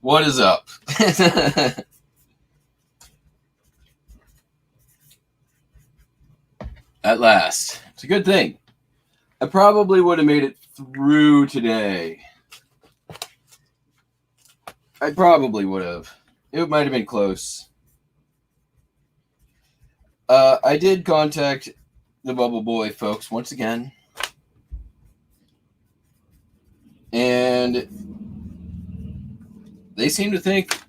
What is up? At last. It's a good thing. I probably would have made it through today. I probably would have. It might have been close. I did contact the Bubble Boy folks once again. And they seem to think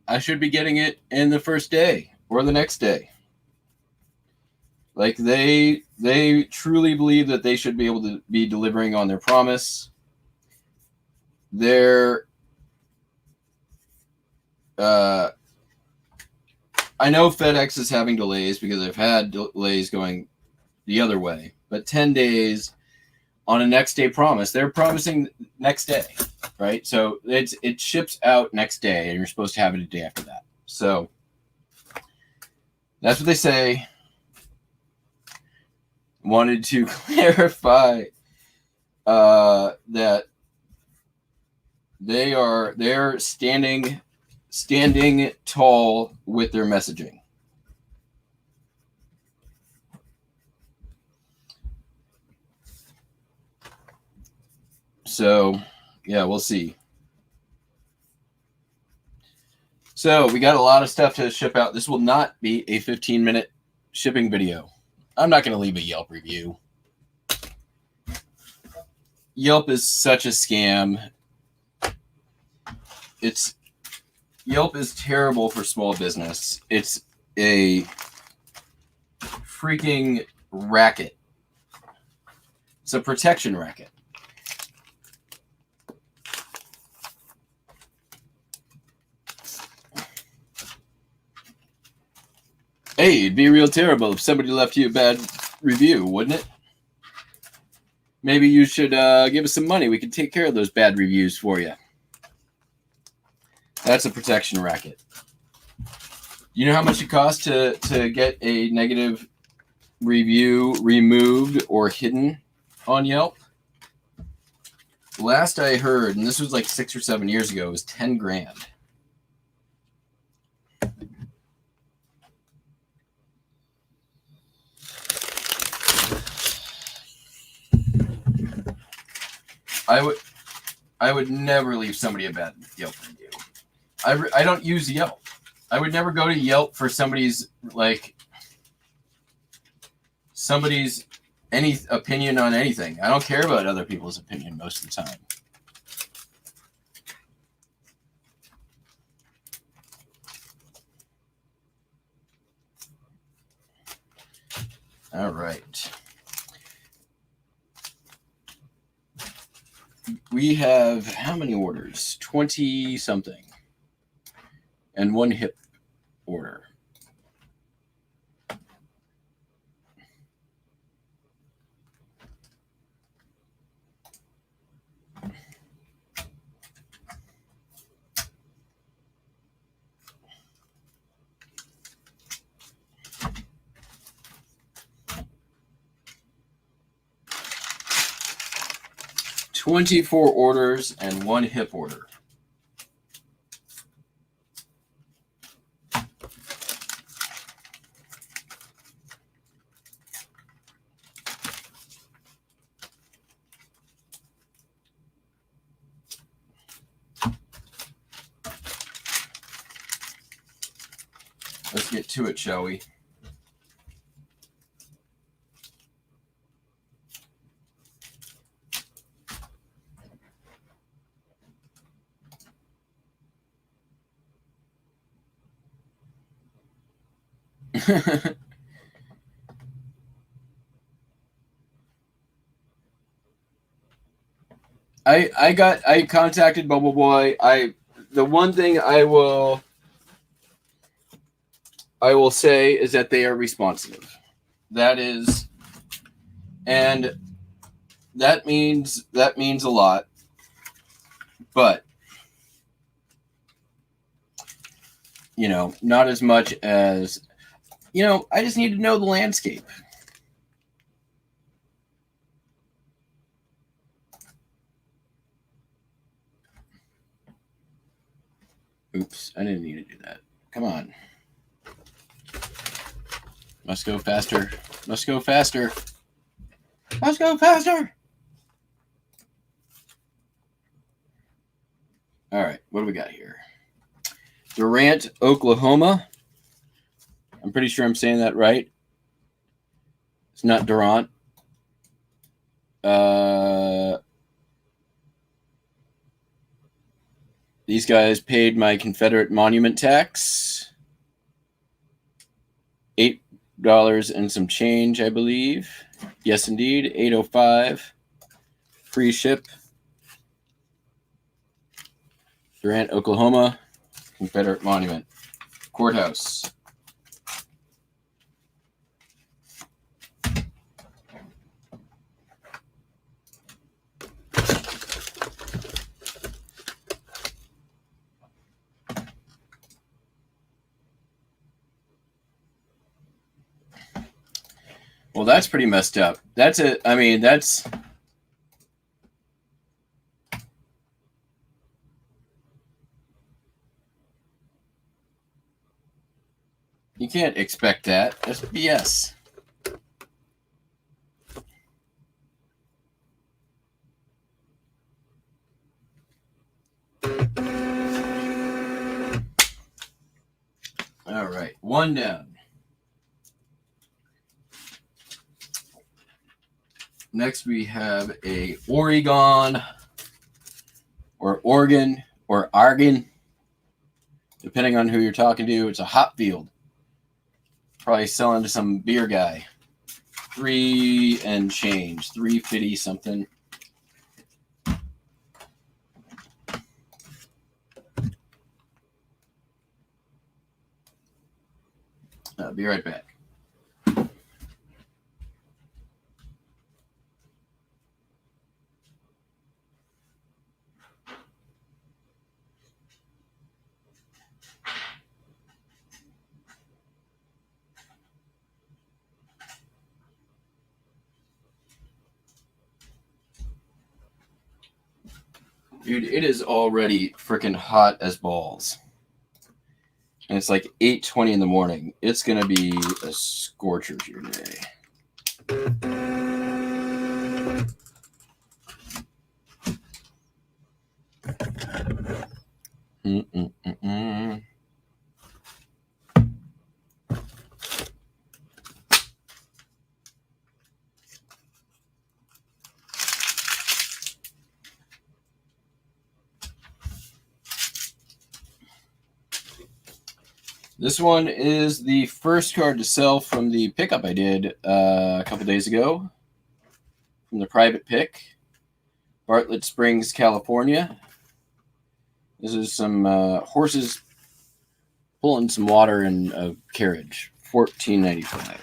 I should be getting it in the first day or the next day. Like they truly believe that they should be able to be delivering on their promise. They're I know FedEx is having delays because I've had delays going the other way, but 10 days on a next day promise, they're promising next day, right? So it ships out next day and you're supposed to have it a day after that. So that's what they say. Wanted to clarify that they're standing tall with their messaging. So, yeah, we'll see. So, we got a lot of stuff to ship out. This will not be a 15-minute shipping video. I'm not going to leave a Yelp review. Yelp is such a scam. Yelp is terrible for small business. It's a freaking racket. It's a protection racket. Hey, it'd be real terrible if somebody left you a bad review, wouldn't it? Maybe you should give us some money. We can take care of those bad reviews for you. That's a protection racket. You know how much it costs to get a negative review removed or hidden on Yelp? Last I heard, and this was like 6 or 7 years ago, it was 10 grand. I would never leave somebody a bad Yelp review. I don't use Yelp. I would never go to Yelp for somebody's any opinion on anything. I don't care about other people's opinion most of the time. All right. We have how many orders? 20 something. And one hip order. $24 orders and one hip order. Let's get to it, shall we? I contacted Bubble Boy. The one thing I will say is that they are responsive. That is, and that means a lot. But not as much as I just need to know the landscape. Oops, I didn't need to do that. Come on. Must go faster. Must go faster. Must go faster. All right, what do we got here? Durant, Oklahoma. I'm pretty sure I'm saying that right. It's not Durant. These guys paid my Confederate monument tax. $8 and some change, I believe. Yes, indeed. $8.05. Free ship. Durant, Oklahoma. Confederate monument. Courthouse. Well, that's pretty messed up. That's it. I mean, that's... You can't expect that. That's BS. All right, one down. Next, we have a Oregon or Oregon or Argon, depending on who you're talking to. It's a hop field. Probably selling to some beer guy. 3 and change, 350 something. I'll be right back. Dude, it is already freaking hot as balls. And it's like 8:20 in the morning. It's going to be a scorcher here today. This one is the first card to sell from the pickup I did a couple days ago from the private pick. Bartlett Springs, California. This is some horses pulling some water in a carriage. $14.95.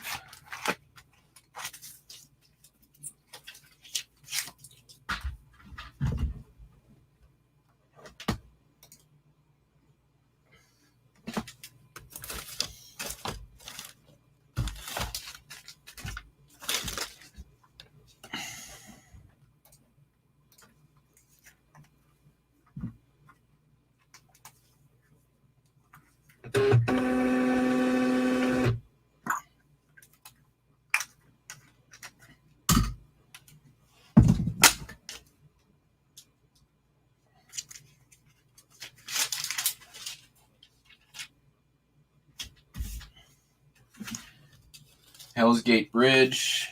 Hell's Gate Bridge,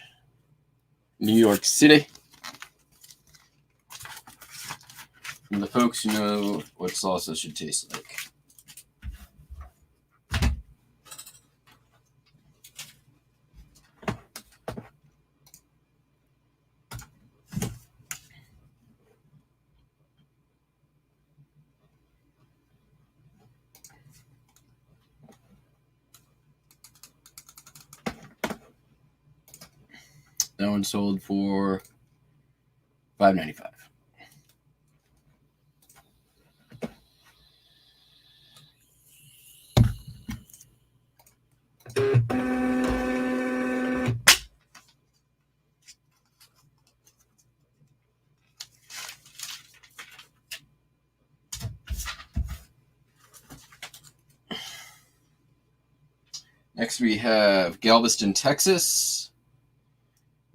New York City. And the folks who know what salsa should taste like. That one sold for $5.95. Next we have Galveston, Texas.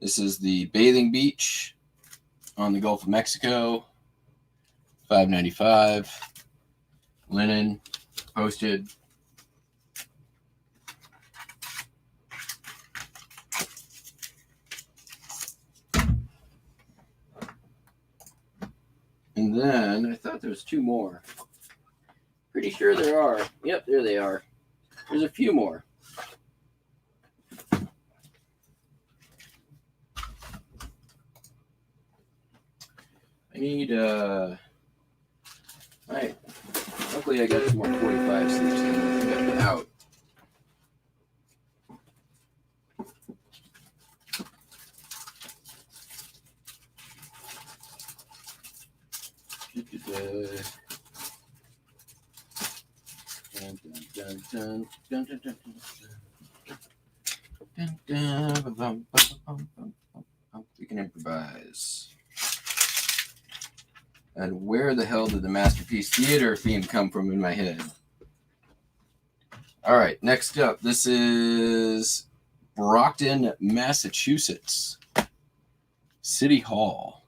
This is the bathing beach on the Gulf of Mexico. $5.95. Linen, posted. And then I thought there was two more. Pretty sure there are. Yep, there they are. There's a few more. I need Alright. Luckily I got some more 45 sleeves out. We can improvise. And where the hell did the Masterpiece Theater theme come from in my head? All right, next up, this is Brockton, Massachusetts. City Hall.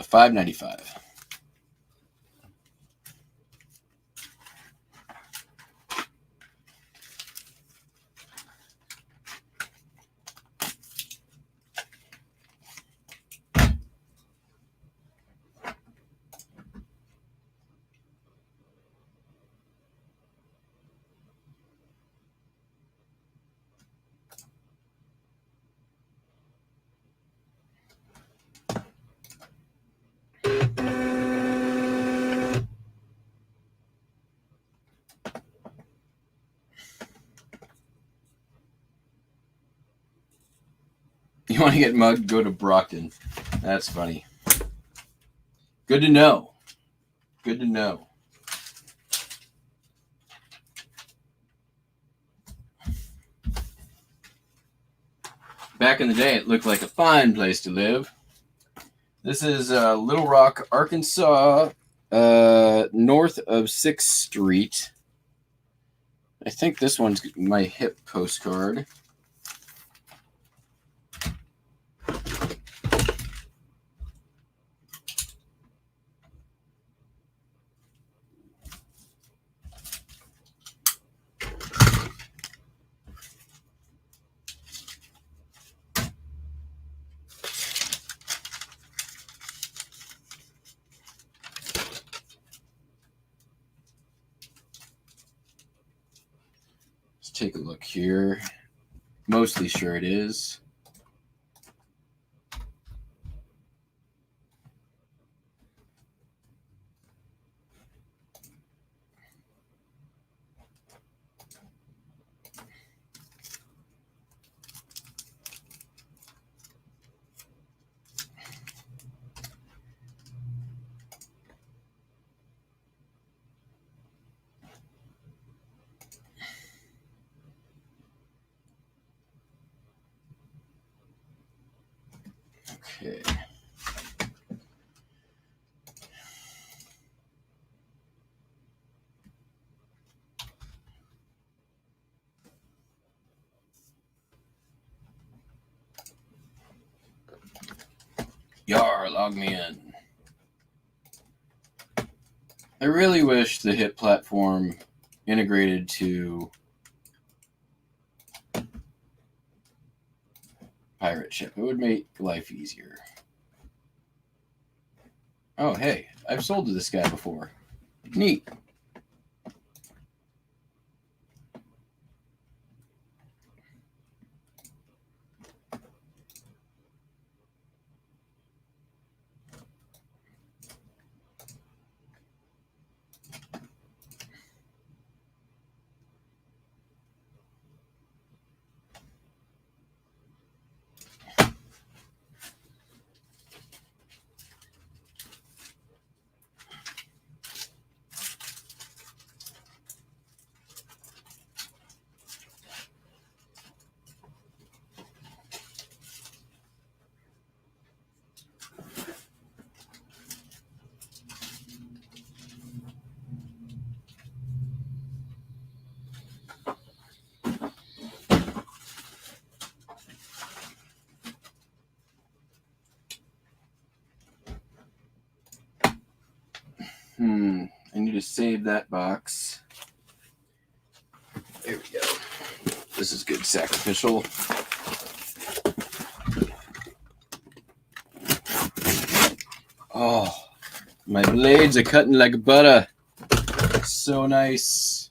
$5.95. You want to get mugged? Go to Brockton. That's funny. Good to know. Good to know. Back in the day, it looked like a fine place to live. This is Little Rock, Arkansas, north of 6th Street. I think this one's my hip postcard. Let's take a look here. Mostly sure it is. Okay. Yar, log me in. I really wish the hit platform integrated to pirate ship. It would make life easier. Oh, hey, I've sold to this guy before. Neat. to save that box. There we go. This is good sacrificial. Oh, my blades are cutting like butter. So nice.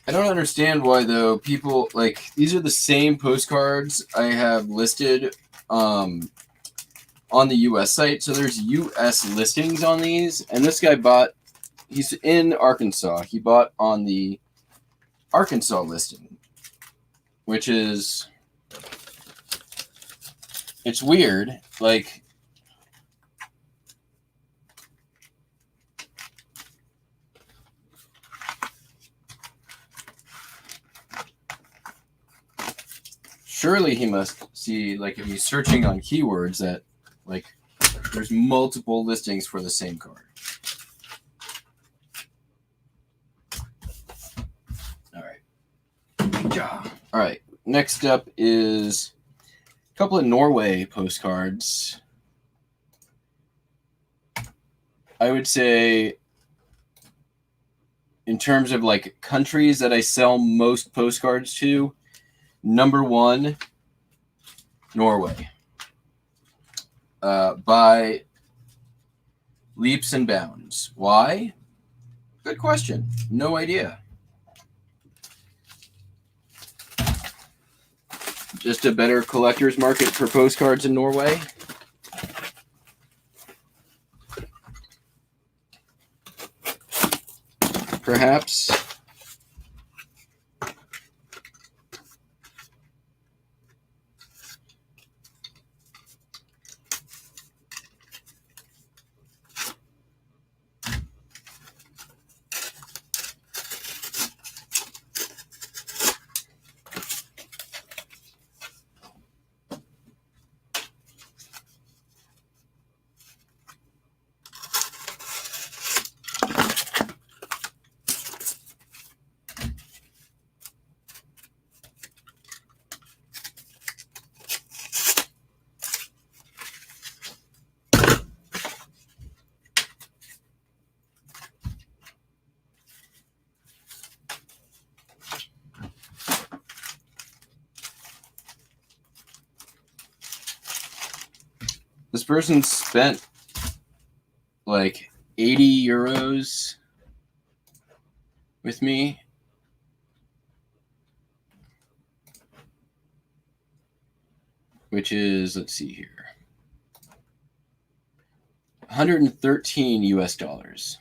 I don't understand why, though, people, like, these are the same postcards I have listed on the U.S. site. So there's U.S. listings on these. And this guy bought, he's in Arkansas. He bought on the Arkansas listing, which is, it's weird. Like, surely he must see, like, if he's searching on keywords that, like, there's multiple listings for the same card. All right. All right. Next up is a couple of Norway postcards. I would say, in terms of, like, countries that I sell most postcards to, number one, Norway. By leaps and bounds. Why? Good question. No idea. Just a better collector's market for postcards in Norway. Perhaps. This person spent like 80 euros with me. Which is, let's see here, 113 US dollars.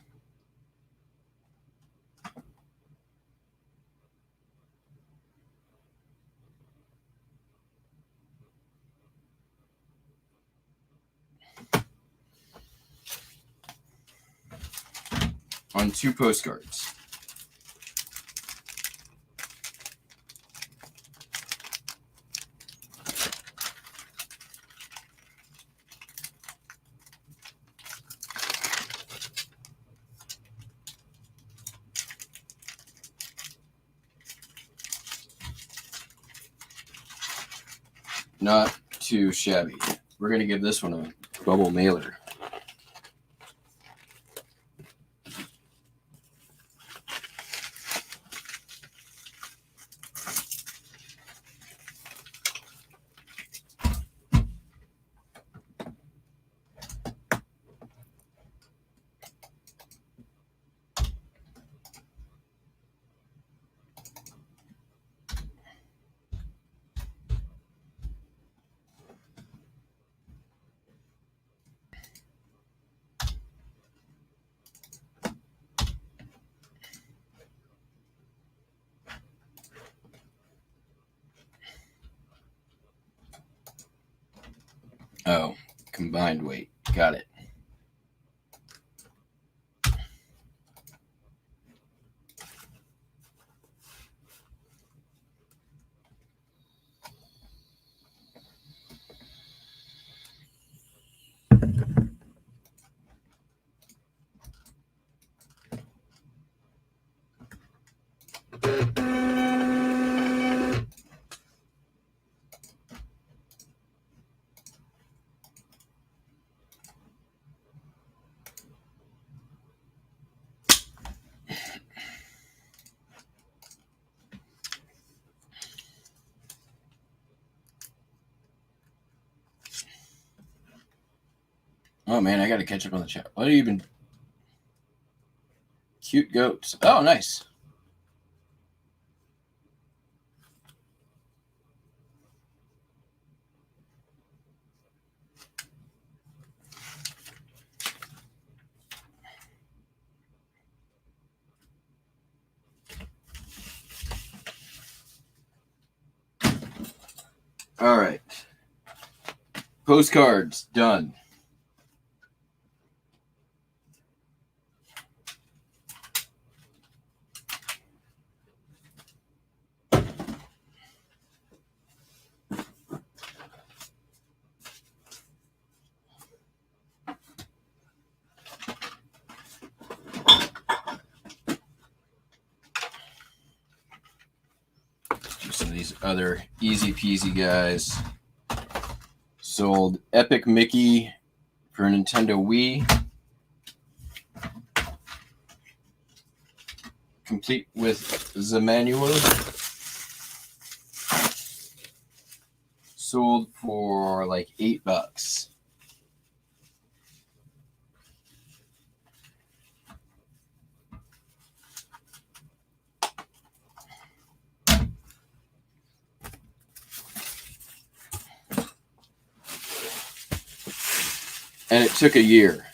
On 2 postcards. Not too shabby. We're going to give this one a bubble mailer. Oh, combined weight. Got it. Oh man, I gotta catch up on the chat. What are you been? Cute goats. Oh, nice. All right. Postcards done. Do some of these other easy peasy guys. Sold Epic Mickey for Nintendo Wii. Complete with the manual. Sold for like $8. And it took a year.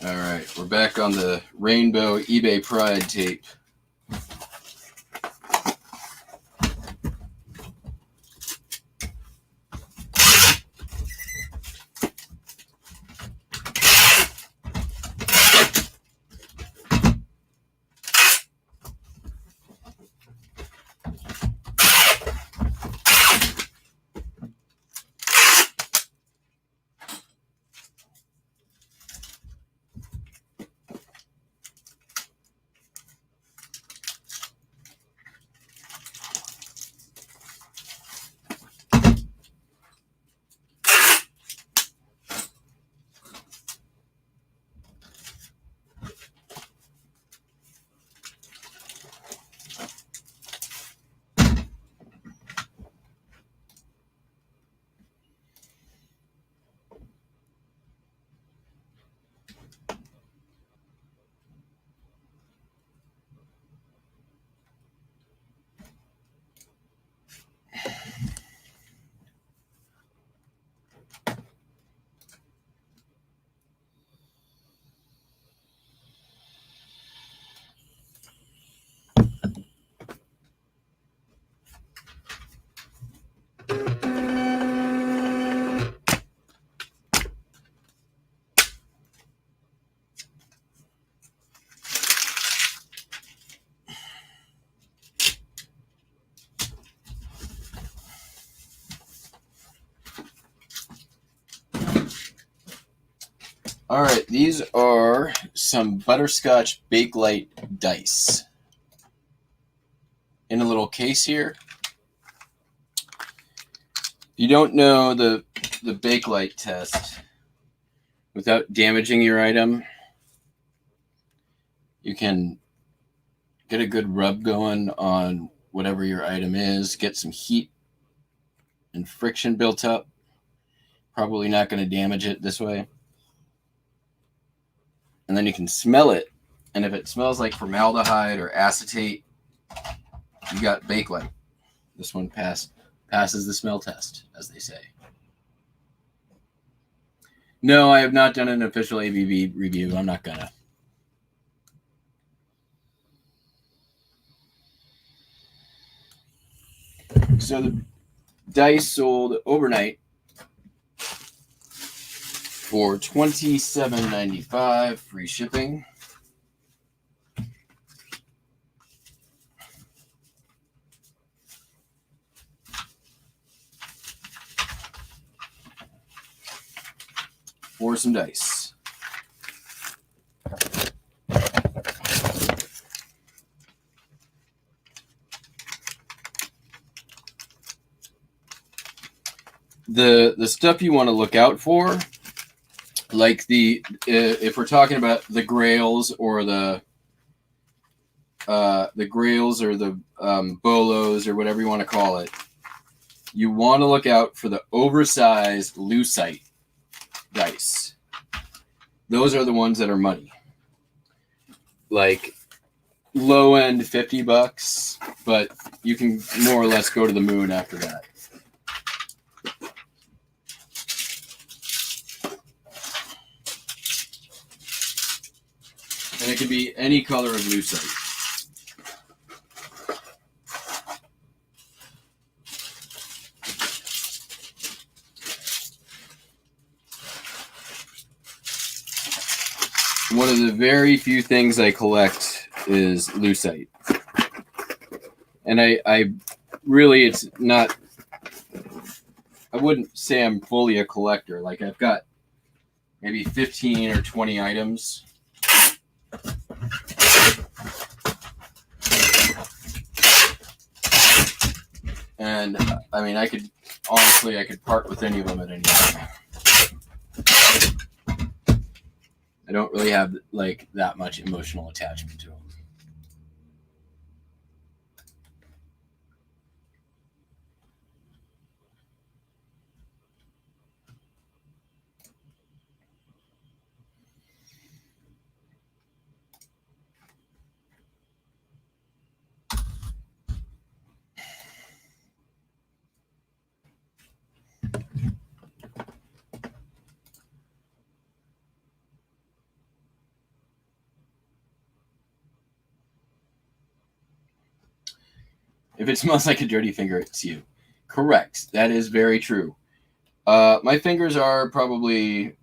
All right, we're back on the Rainbow eBay Pride tape. All right, these are some butterscotch Bakelite dice in a little case here. If you don't know the Bakelite test without damaging your item, you can get a good rub going on whatever your item is, get some heat and friction built up. Probably not going to damage it this way. And then you can smell it. And if it smells like formaldehyde or acetate, you got Bakelite. This one passes the smell test, as they say. No, I have not done an official ABV review. I'm not gonna. So the dice sold overnight for $27.95, free shipping. For some dice. The stuff you want to look out for, like if we're talking about the grails or the bolos or whatever you want to call it, you want to look out for the oversized lucite dice. Those are the ones that are money. Like low end $50, but you can more or less go to the moon after that. And it can be any color of lucite. One of the very few things I collect is lucite. And I really, it's not, I wouldn't say I'm fully a collector. Like I've got maybe 15 or 20 items. And I mean, I could part with any of them at any time. I don't really have like that much emotional attachment to them. If it smells like a dirty finger, it's you. Correct. That is very true. My fingers are probably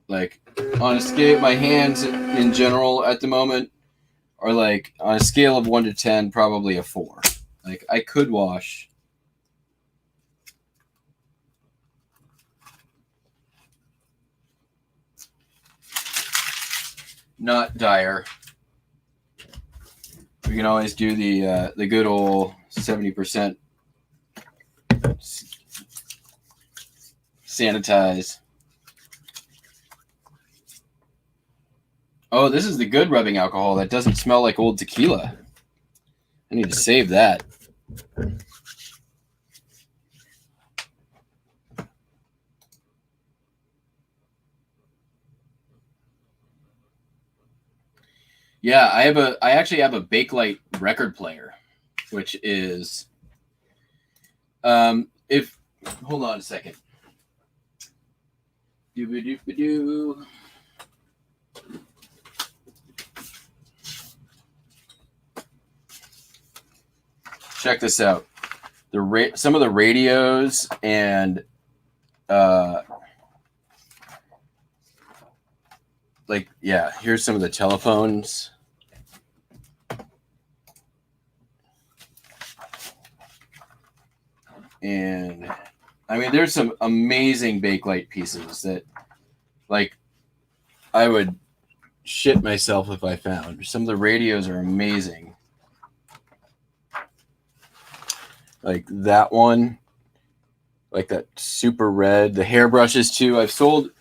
like on a scale, my hands in general at the moment are like on a scale of 1 to 10, probably a 4. Like I could wash. Not dire. We can always do the good old 70% sanitize. Oh, this is the good rubbing alcohol that doesn't smell like old tequila. I need to save that. Yeah, I actually have a Bakelite record player, which is hold on a second. Doo-ba-doo-ba-doo. Check this out. Some of the radios and here's some of the telephones. And I mean, there's some amazing Bakelite pieces that, like, I would shit myself if I found. Some of the radios are amazing. Like that one, like that super red. The hairbrushes too. I've sold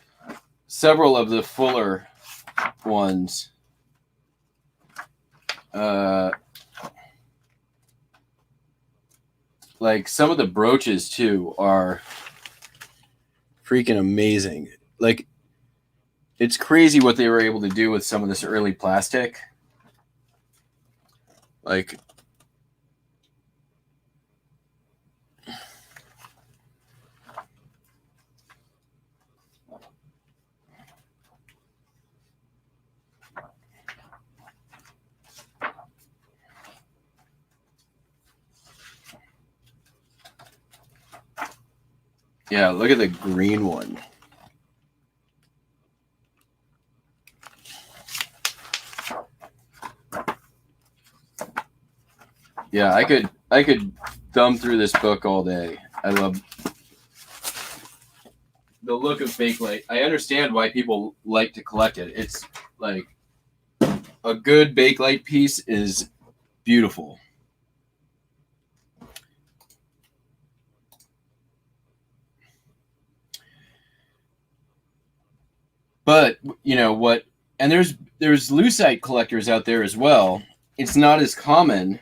several of the fuller ones. Like some of the brooches too are freaking amazing. Like it's crazy what they were able to do with some of this early plastic. Like yeah, look at the green one. Yeah, I could thumb through this book all day. I love the look of Bakelite. I understand why people like to collect it. It's like a good Bakelite piece is beautiful. But you know what? And there's lucite collectors out there as well. It's not as common,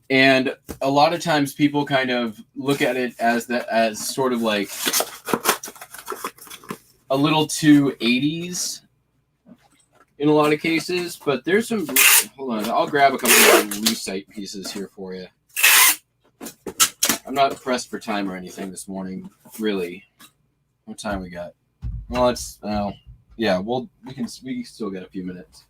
and a lot of times people kind of look at it as sort of like a little too 80s in a lot of cases. But there's some. Hold on, I'll grab a couple more lucite pieces here for you. I'm not pressed for time or anything this morning, really. What time we got? Well, it's yeah. We can still get a few minutes.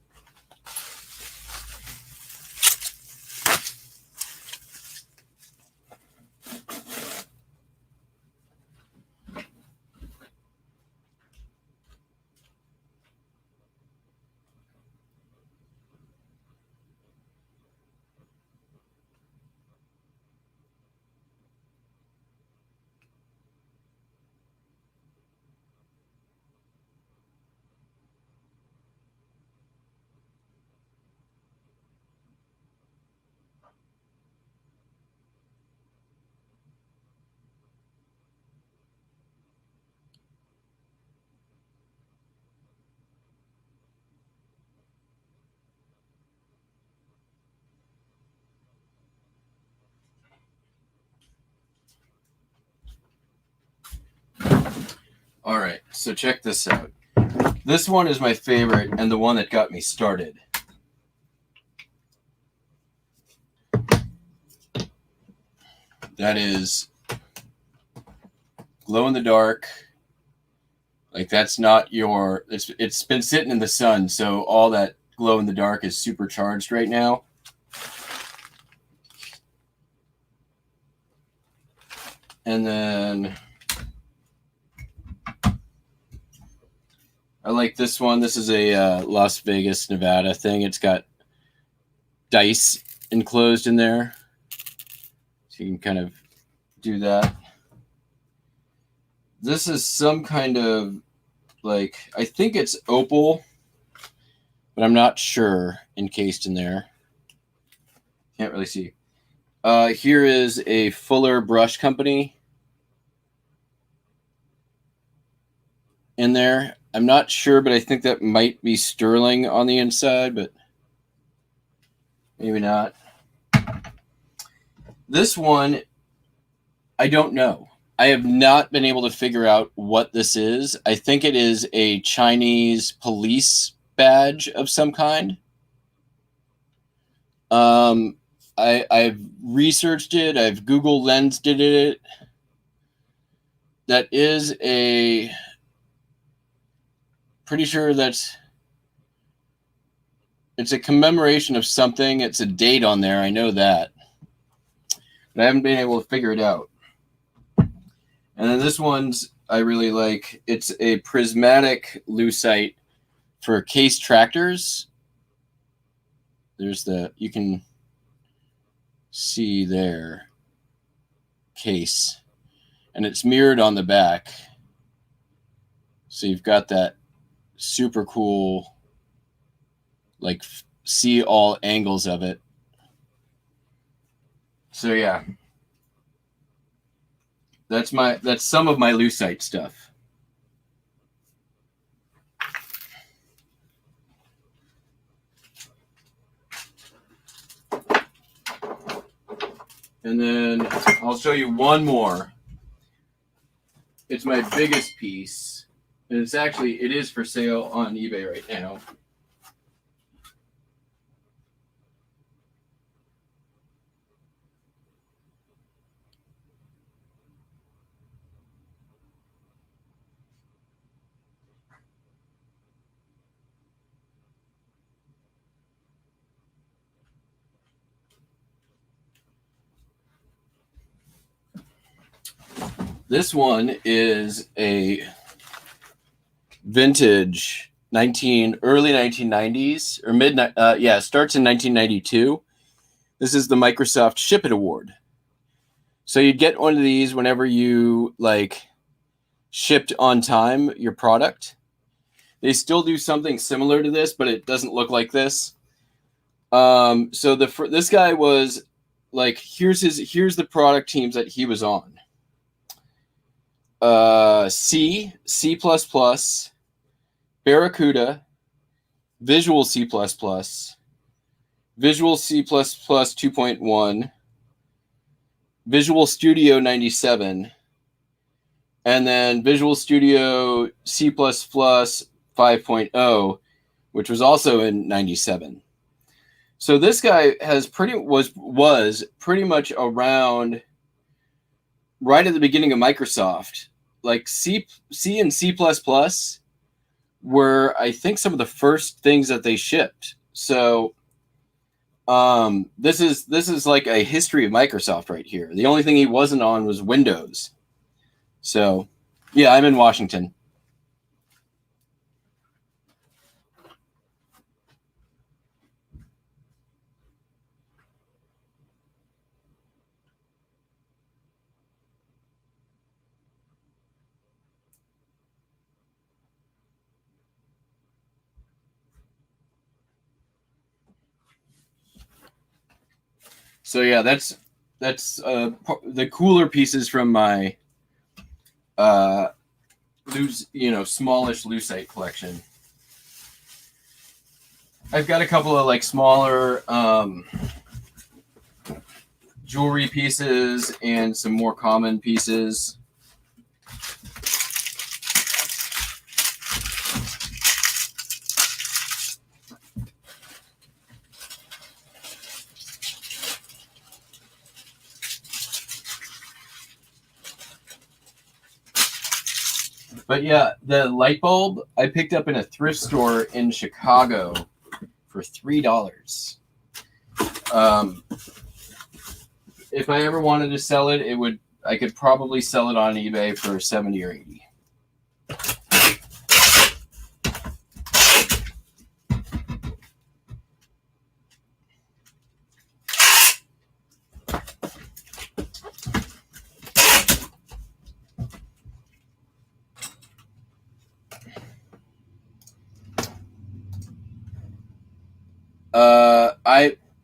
All right, so check this out. This one is my favorite and the one that got me started. That is glow in the dark. Like that's not your. It's been sitting in the sun, so all that glow in the dark is supercharged right now. And then I like this one. This is a Las Vegas, Nevada thing. It's got dice enclosed in there, so you can kind of do that. This is some kind of like, I think it's opal, but I'm not sure, encased in there. Can't really see. Here is a Fuller Brush Company in there. I'm not sure, but I think that might be sterling on the inside, but maybe not. This one, I don't know. I have not been able to figure out what this is. I think it is a Chinese police badge of some kind. I've researched it. I've Google Lensed it. That is a pretty sure it's a commemoration of something. It's a date on there. I know that, but I haven't been able to figure it out. And then this one's I really like. It's a prismatic lucite for case tractors. There's you can see there, case, and it's mirrored on the back. So you've got that super cool, like, see all angles of it. So yeah, that's some of my lucite stuff. And then I'll show you one more. It's my biggest piece, and it is for sale on eBay right now. This one is a vintage early 1990s or starts in 1992. This is the Microsoft Ship It Award. So you'd get one of these whenever you like shipped on time your product. They still do something similar to this, but it doesn't look like this. So this guy was like, here's the product teams that he was on. C, C++, Barracuda, Visual C++, Visual C++ 2.1, Visual Studio 97, and then Visual Studio C++ 5.0, which was also in 97. So this guy was pretty much around right at the beginning of Microsoft. Like C and C++ were, I think, some of the first things that they shipped. So this is like a history of Microsoft right here. The only thing he wasn't on was Windows. So yeah, I'm in Washington. So yeah, that's the cooler pieces from my smallish lucite collection. I've got a couple of like smaller jewelry pieces and some more common pieces. But yeah, the light bulb I picked up in a thrift store in Chicago for $3. If I ever wanted to sell it, I could probably sell it on eBay for 70 or 80.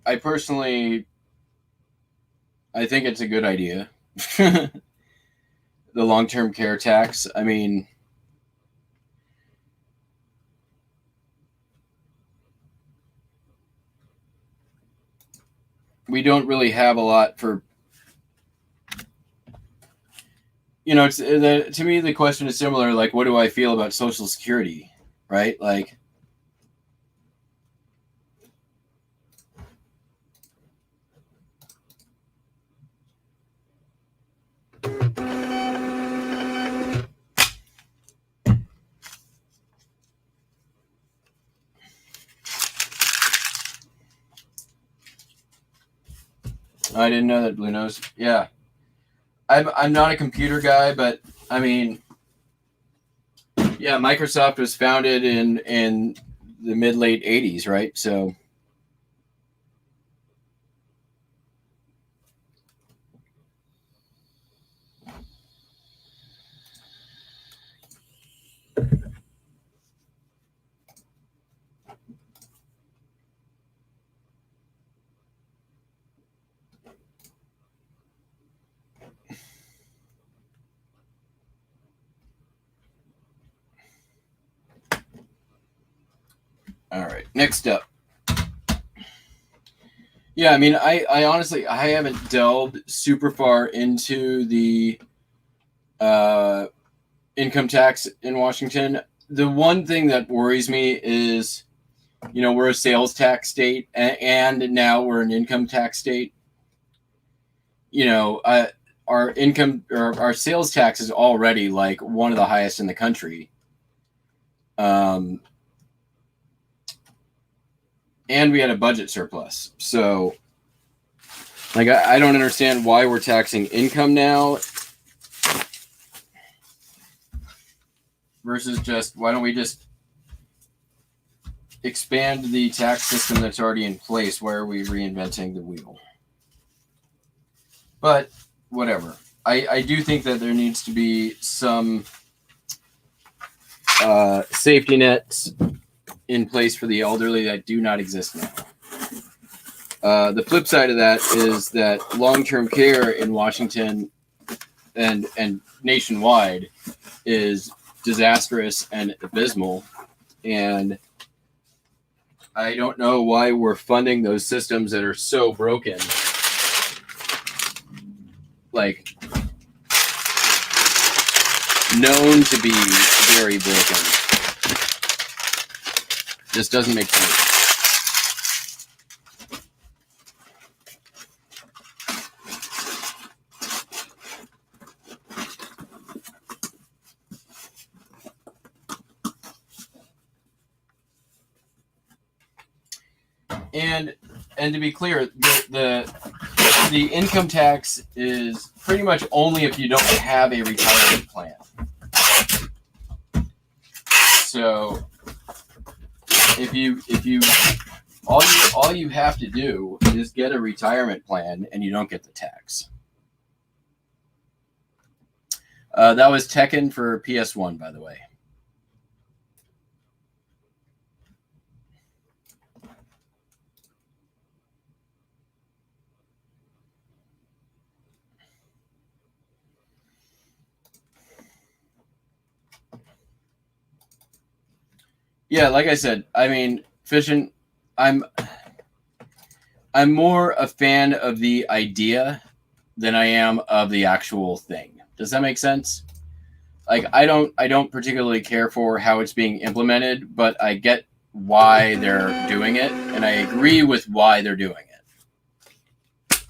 I personally, I think it's a good idea. The long-term care tax. I mean, we don't really have a lot for, it's to me the question is similar. Like, what do I feel about Social Security, right? Like, I didn't know that, Blue Nose. Yeah, I'm not a computer guy, but I mean, yeah, Microsoft was founded in the mid-late 80s, right? So All right, next up. Yeah, I mean, I honestly, I haven't delved super far into the income tax in Washington. The one thing that worries me is, we're a sales tax state, and now we're an income tax state. Our income or our sales tax is already like one of the highest in the country. And we had a budget surplus. So, like, I don't understand why we're taxing income now versus just, why don't we just expand the tax system that's already in place? Why are we reinventing the wheel? But whatever. I do think that there needs to be some safety nets in place for the elderly that do not exist now. The flip side of that is that long-term care in Washington and nationwide is disastrous and abysmal. And I don't know why we're funding those systems that are so broken. Like, known to be very broken. This doesn't make sense. And to be clear, the income tax is pretty much only if you don't have a retirement plan. So if you all you have to do is get a retirement plan and you don't get the tax. That was Tekken for PS1, by the way. Yeah, like I said, I mean, fishing. I'm more a fan of the idea than I am of the actual thing. Does that make sense? Like, I don't particularly care for how it's being implemented, but I get why they're doing it, and I agree with why they're doing it.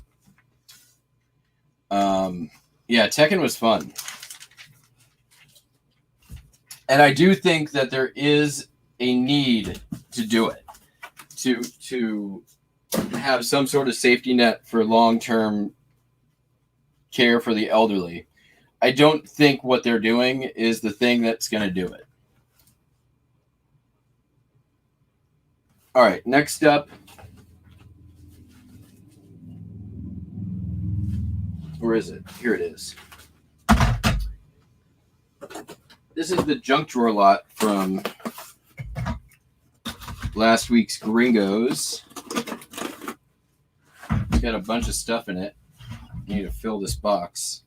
Yeah, Tekken was fun. And I do think that there is a need to do it, to have some sort of safety net for long-term care for the elderly. I don't think what they're doing is the thing that's going to do it. All right, next up. Where is it? Here it is. This is the junk drawer lot from last week's Gringos. It's got a bunch of stuff in it. I need to fill this box.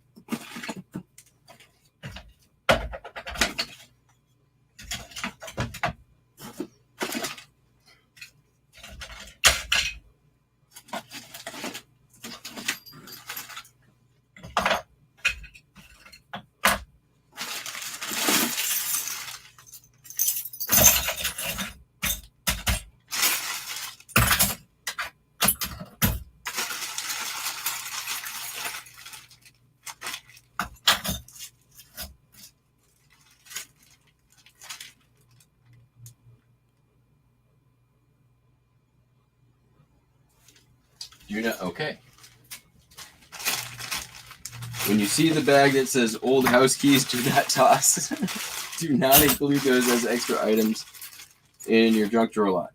Okay. When you see the bag that says old house keys, do not toss. Do not include those as extra items in your junk drawer lot.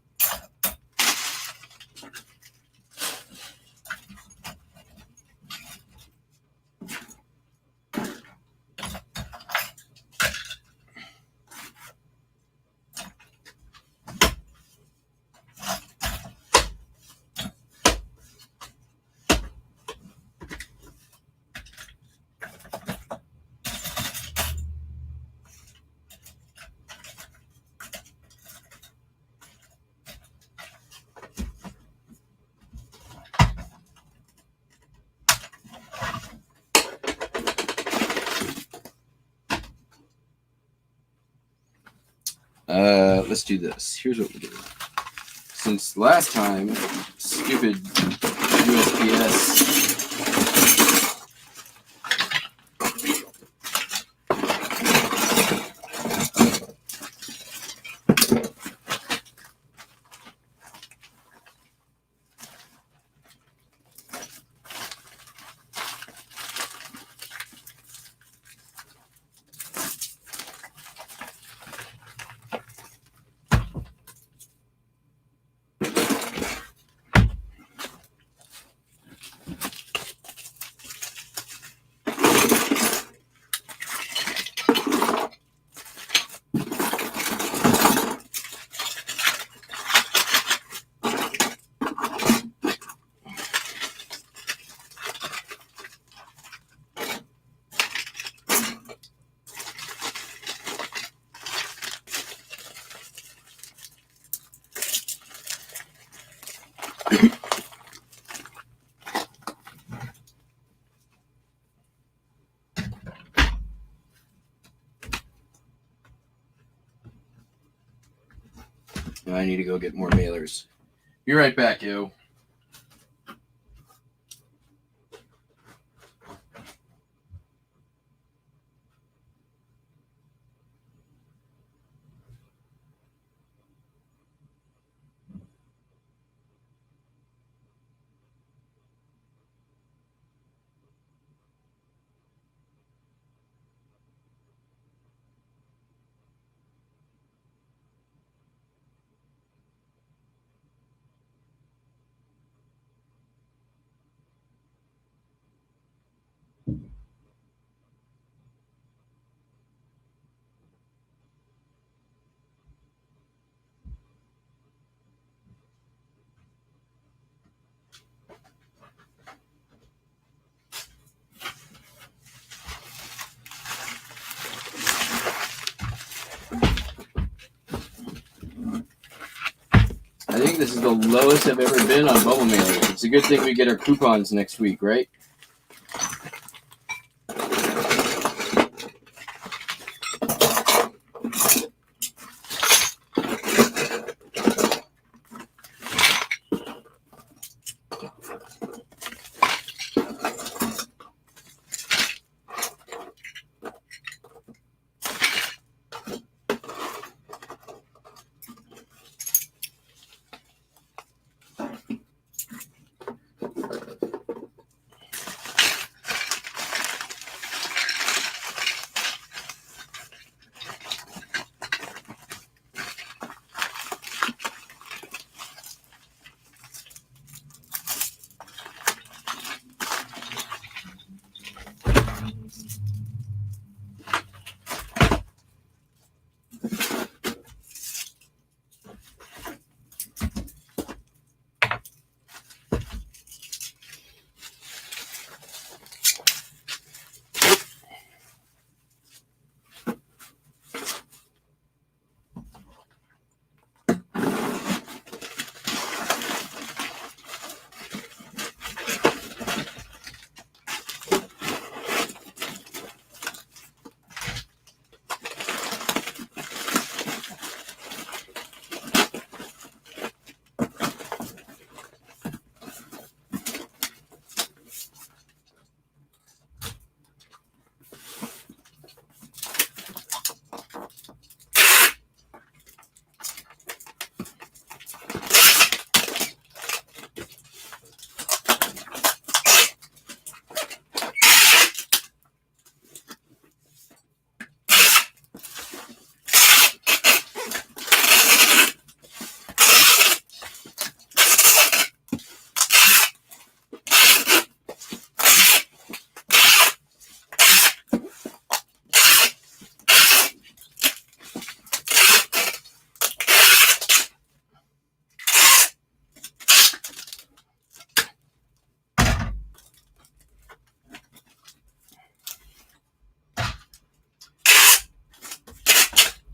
Let's do this. Here's what we'll do. Since last time, stupid USPS. I need to go get more mailers. Be right back, yo. I think this is the lowest I've ever been on bubble mailers. It's a good thing we get our coupons next week, right?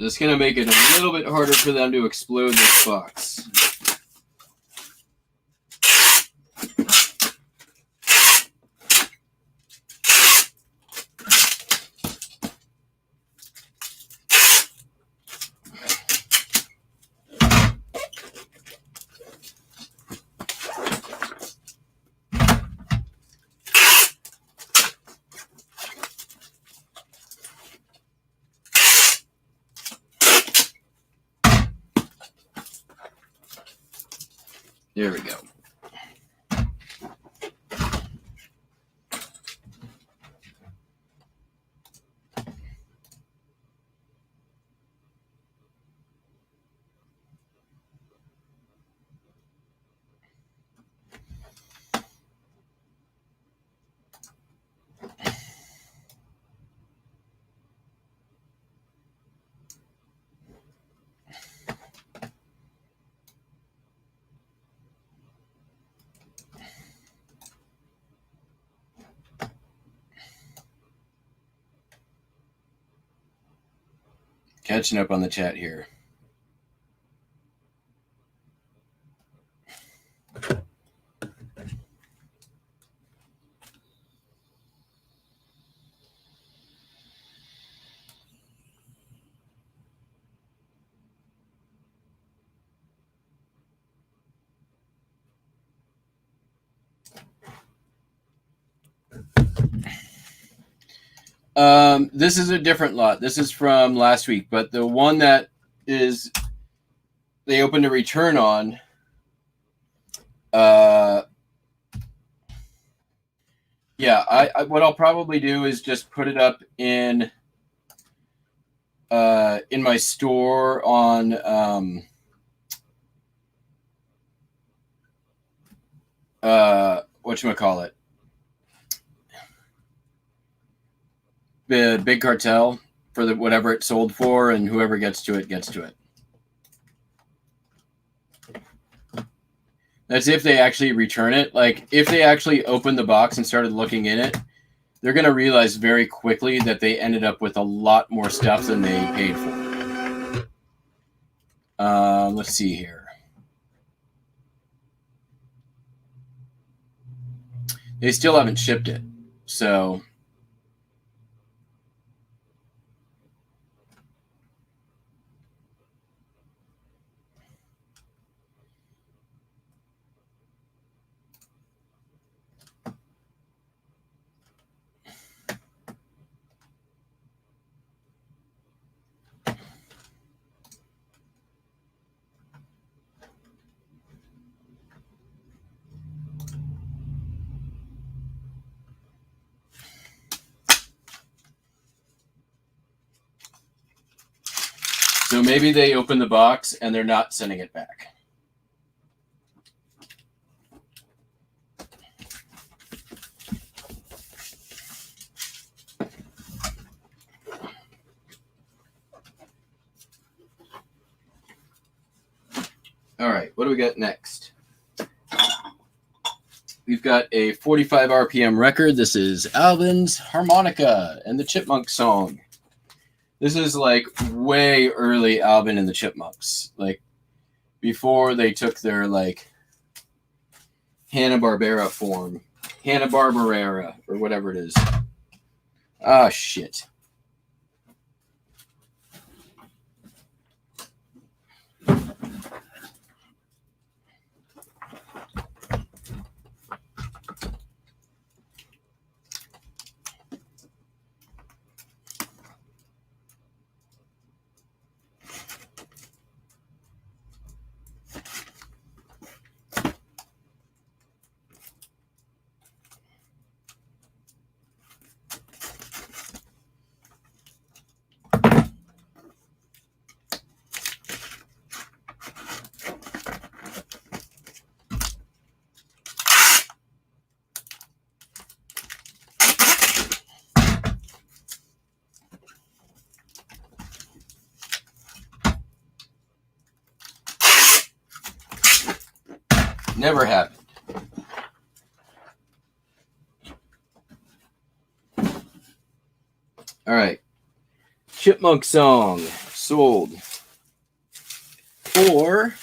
That's going to make it a little bit harder for them to explode this box. There we go. Catching up on the chat here. This is a different lot. This is from last week, but the one that is they opened a return on. Yeah, I what I'll probably do is just put it up in my store on whatchamacallit, the big cartel for the whatever it sold for, and whoever gets to it gets to it. That's if they actually return it. Like, if they actually opened the box and started looking in it, they're going to realize very quickly that they ended up with a lot more stuff than they paid for. Let's see here. They still haven't shipped it, so... So maybe they open the box and they're not sending it back. All right, what do we got next? We've got a 45 RPM record. This is Alvin's Harmonica and the Chipmunk Song. This is like way early Alvin and the Chipmunks, like before they took their like Hanna-Barbera form, Hanna-Barbera or whatever it is. Ah, shit. Never happened. All right. Chipmunk Song sold for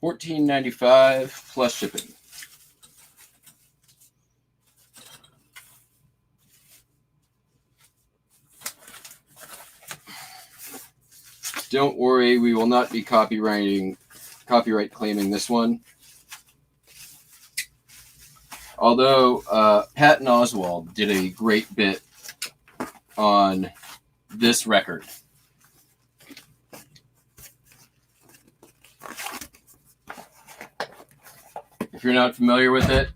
$14.95 plus shipping. Don't worry, we will not be copyright claiming this one. Although Patton Oswalt did a great bit on this record. If you're not familiar with it,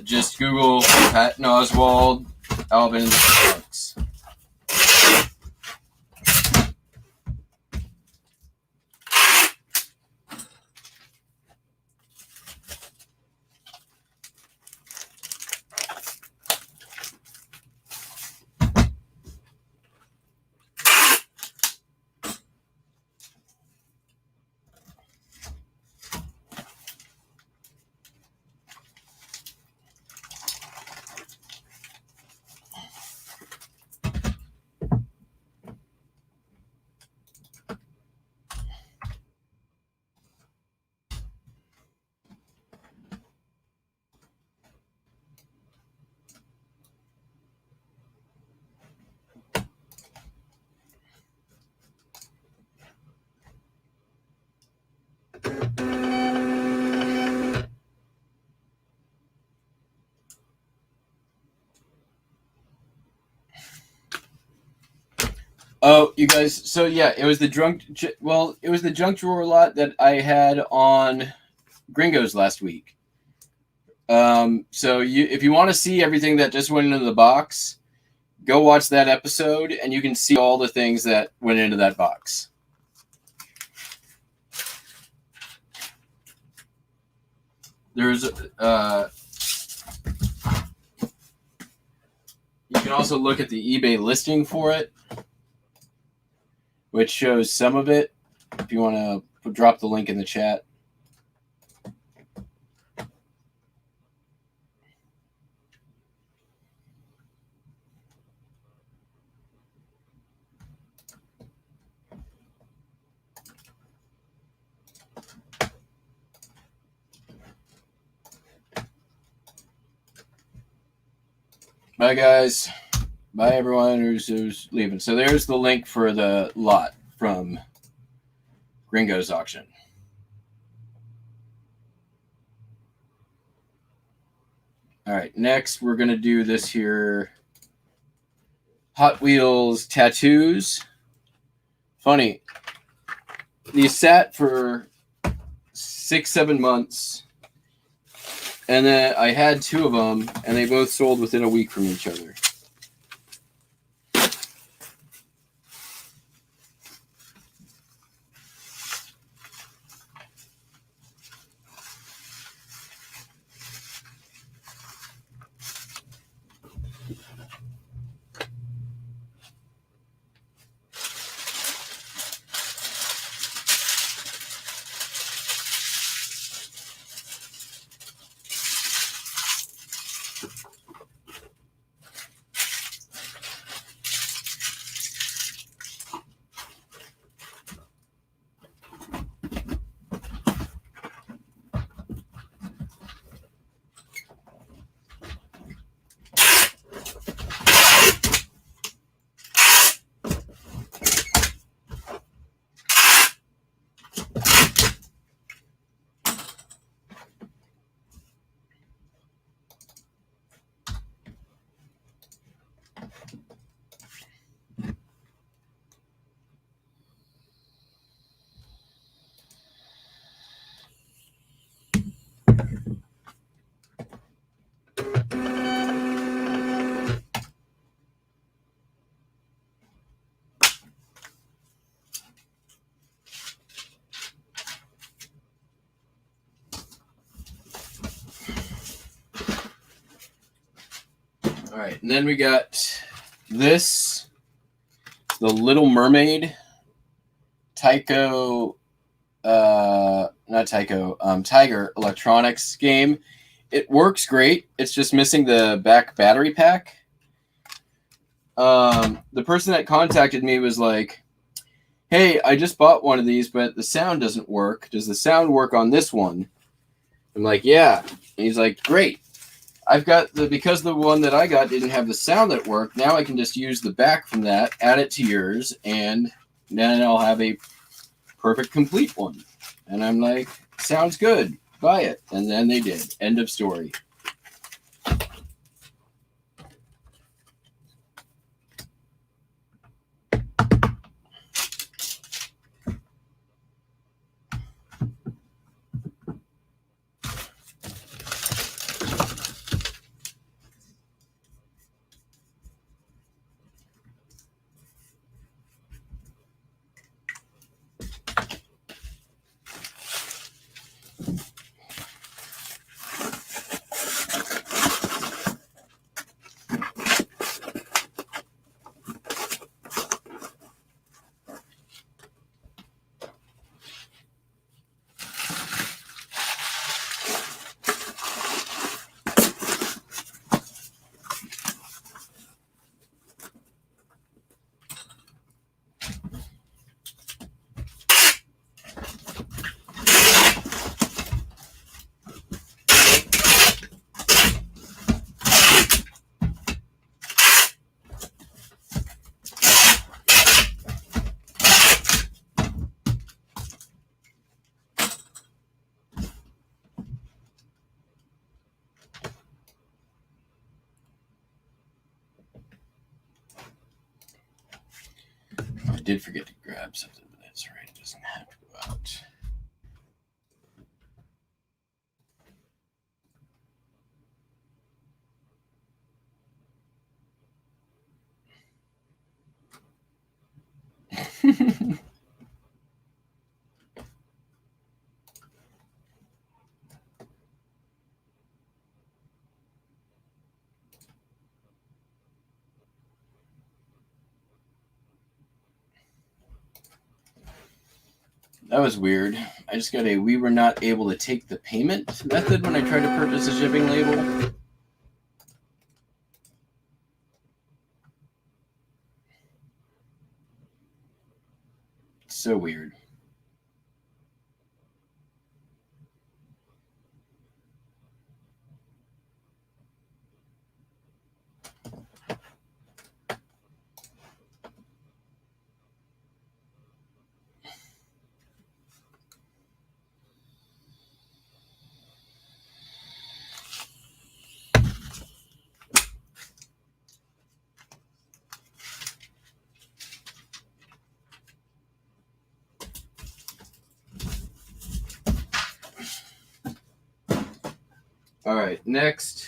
just Google Patton Oswalt Alvin Books. Oh, you guys. So yeah, it was the junk drawer lot that I had on Gringos last week. So if you want to see everything that just went into the box, go watch that episode, and you can see all the things that went into that box. There's you can also look at the eBay listing for it, which shows some of it. If you want to drop the link in the chat. Bye, guys. Bye, everyone who's leaving. So there's the link for the lot from Gringo's auction. All right, next we're going to do this here. Hot Wheels tattoos. Funny. These sat for 6-7 months. And then I had 2 of them, and they both sold within a week from each other. All right, and then we got this, the Little Mermaid, Tiger Electronics game. It works great. It's just missing the back battery pack. The person that contacted me was like, "Hey, I just bought one of these, but the sound doesn't work. Does the sound work on this one?" I'm like, "Yeah." And he's like, "Great. I've got because the one that I got didn't have the sound that worked. Now I can just use the back from that, add it to yours, and then I'll have a perfect complete one." And I'm like, "Sounds good. Buy it." And then they did. End of story. did forget to grab something, but that's all right. It doesn't have to go out. That was weird. I just got we were not able to take the payment method when I tried to purchase a shipping label. It's so weird. All right, next.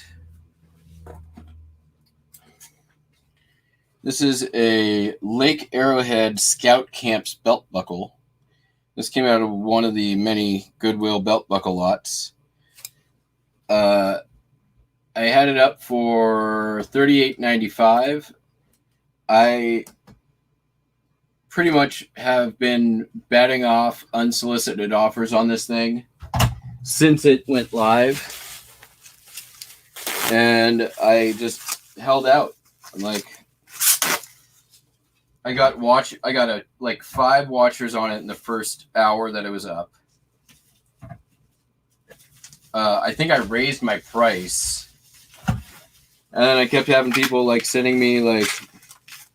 This is a Lake Arrowhead Scout Camps belt buckle. This came out of one of the many Goodwill belt buckle lots. I had it up for $38.95. I pretty much have been batting off unsolicited offers on this thing since it went live. And I just held out. I'm like, I got 5 watchers on it in the first hour that it was up. I think I raised my price, and then I kept having people like sending me like,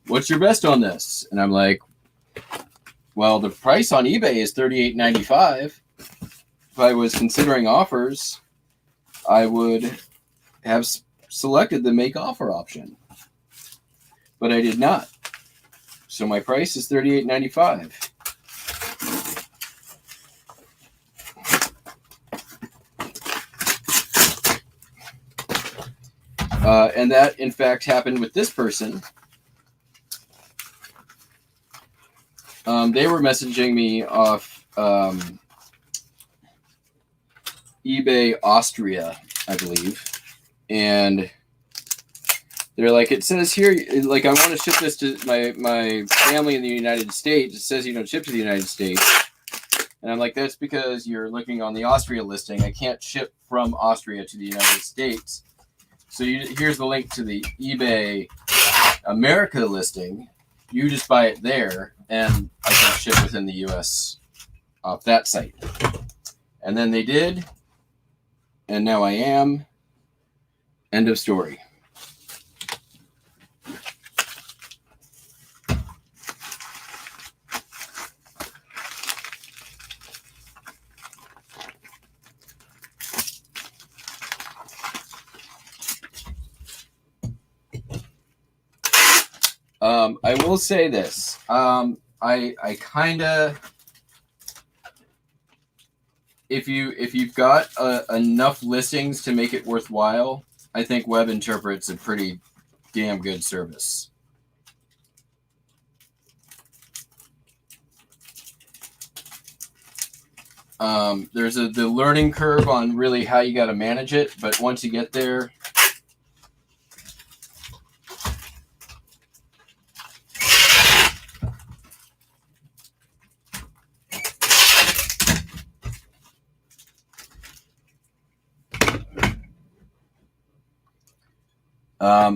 "What's your best on this?" And I'm like, "Well, the price on eBay is $38.95. If I was considering offers, I would have selected the make offer option, but I did not. So my price is $38.95. And that, in fact, happened with this person. They were messaging me off eBay Austria, I believe. And they're like, it says here, like, I want to ship this to my family in the United States. It says you don't ship to the United States. And I'm like, that's because you're looking on the Austria listing. I can't ship from Austria to the United States. So here's the link to the eBay America listing. You just buy it there, and I can ship within the U.S. off that site. And then they did, and now I am. End of story. I will say this. I kind of, if you've got enough listings to make it worthwhile, I think WebInterpret's a pretty damn good service. There's the learning curve on really how you got to manage it, but once you get there,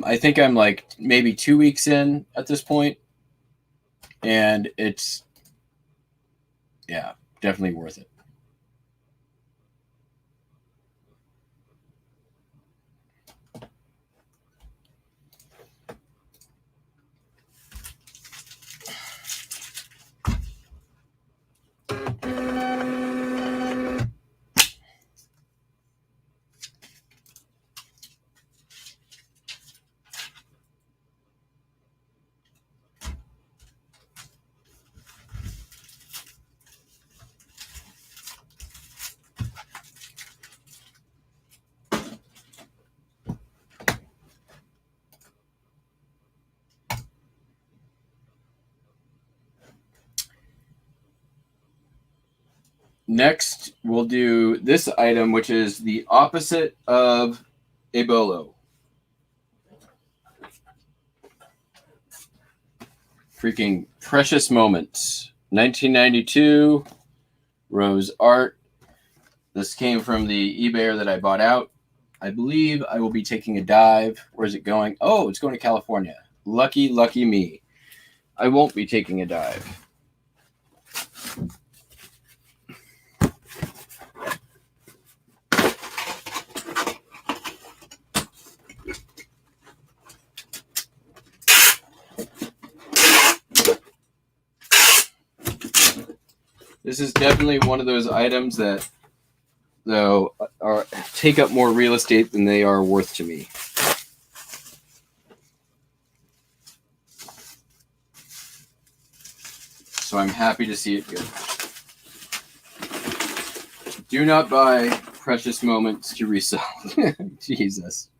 I think I'm like maybe 2 weeks in at this point, and it's, yeah, definitely worth it. Next, we'll do this item, which is the opposite of a bolo. Freaking Precious Moments. 1992. Rose Art. This came from the eBayer that I bought out. I believe I will be taking a dive. Where's it going? Oh, it's going to California. Lucky, lucky me. I won't be taking a dive. This is definitely one of those items that, though, take up more real estate than they are worth to me. So I'm happy to see it go. Do not buy Precious Moments to resell. Jesus.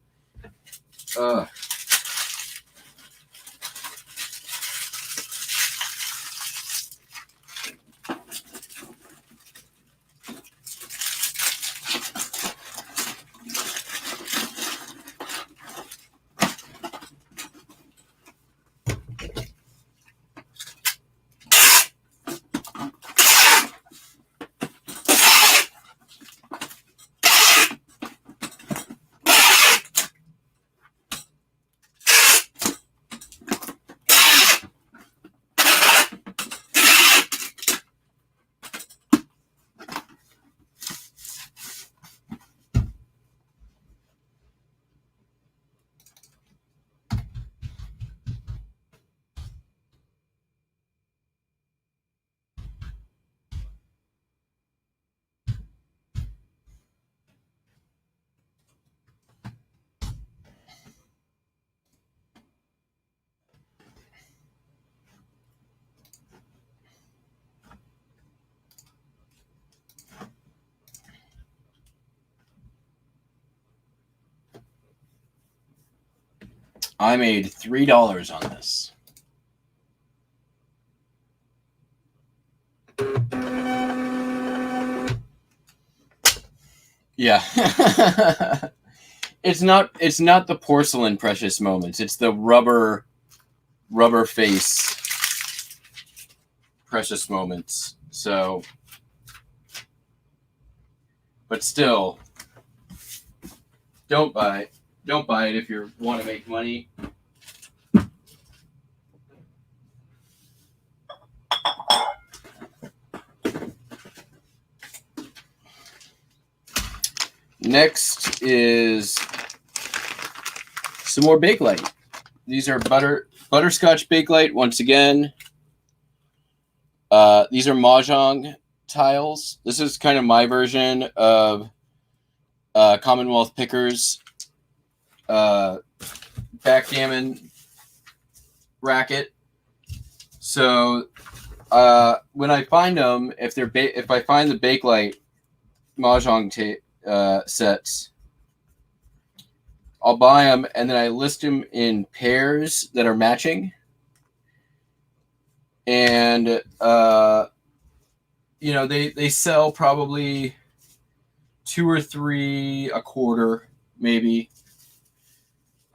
I made $3 on this. Yeah. It's not the porcelain Precious Moments. It's the rubber face Precious Moments. So, but still, don't buy it. Don't buy it if you want to make money. Next is some more Bakelite. These are butterscotch Bakelite once again. These are Mahjong tiles. This is kind of my version of Commonwealth Pickers backgammon racket. So when I find them, if I find the Bakelite Mahjong sets, I'll buy them and then I list them in pairs that are matching. And they sell probably 2 or 3 a quarter, maybe.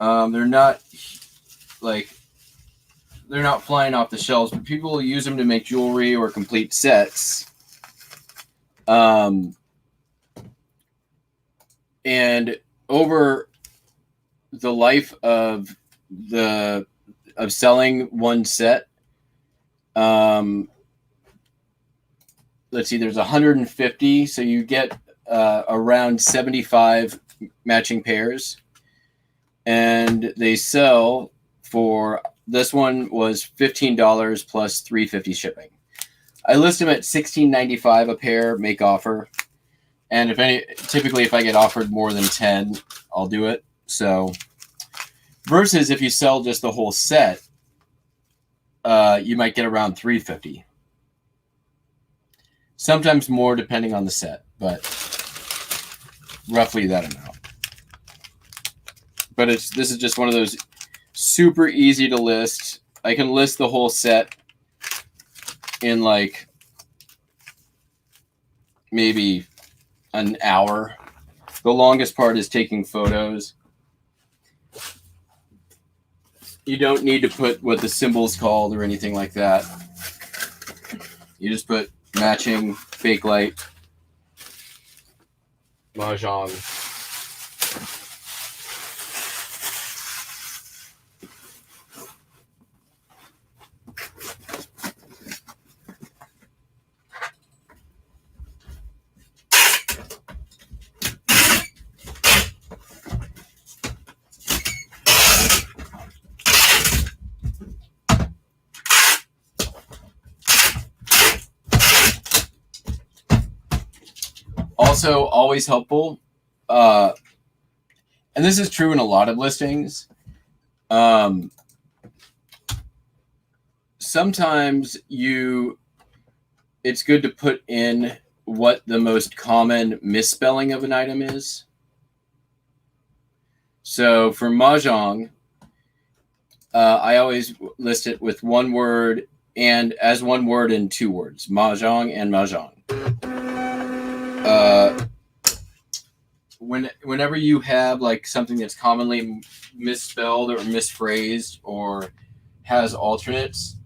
They're not flying off the shelves, but people will use them to make jewelry or complete sets. And over the life of selling one set, let's see, there's 150, so you get around 75 matching pairs, and they sell for, this one was $15 plus $3.50 shipping. I list them at $16.95 a pair, make offer, and typically if I get offered more than 10, I'll do it. So versus if you sell just the whole set, you might get around $3.50. Sometimes more depending on the set, but roughly that amount. But this is just one of those super easy to list. I can list the whole set in like maybe an hour. The longest part is taking photos. You don't need to put what the symbol's called or anything like that. You just put matching fake light Mahjong. Also, always helpful, and this is true in a lot of listings. Sometimes it's good to put in what the most common misspelling of an item is. So for Mahjong, I always list it with one word and as one word in two words, Mahjong and Mahjong. Whenever you have like something that's commonly misspelled or misphrased or has alternates,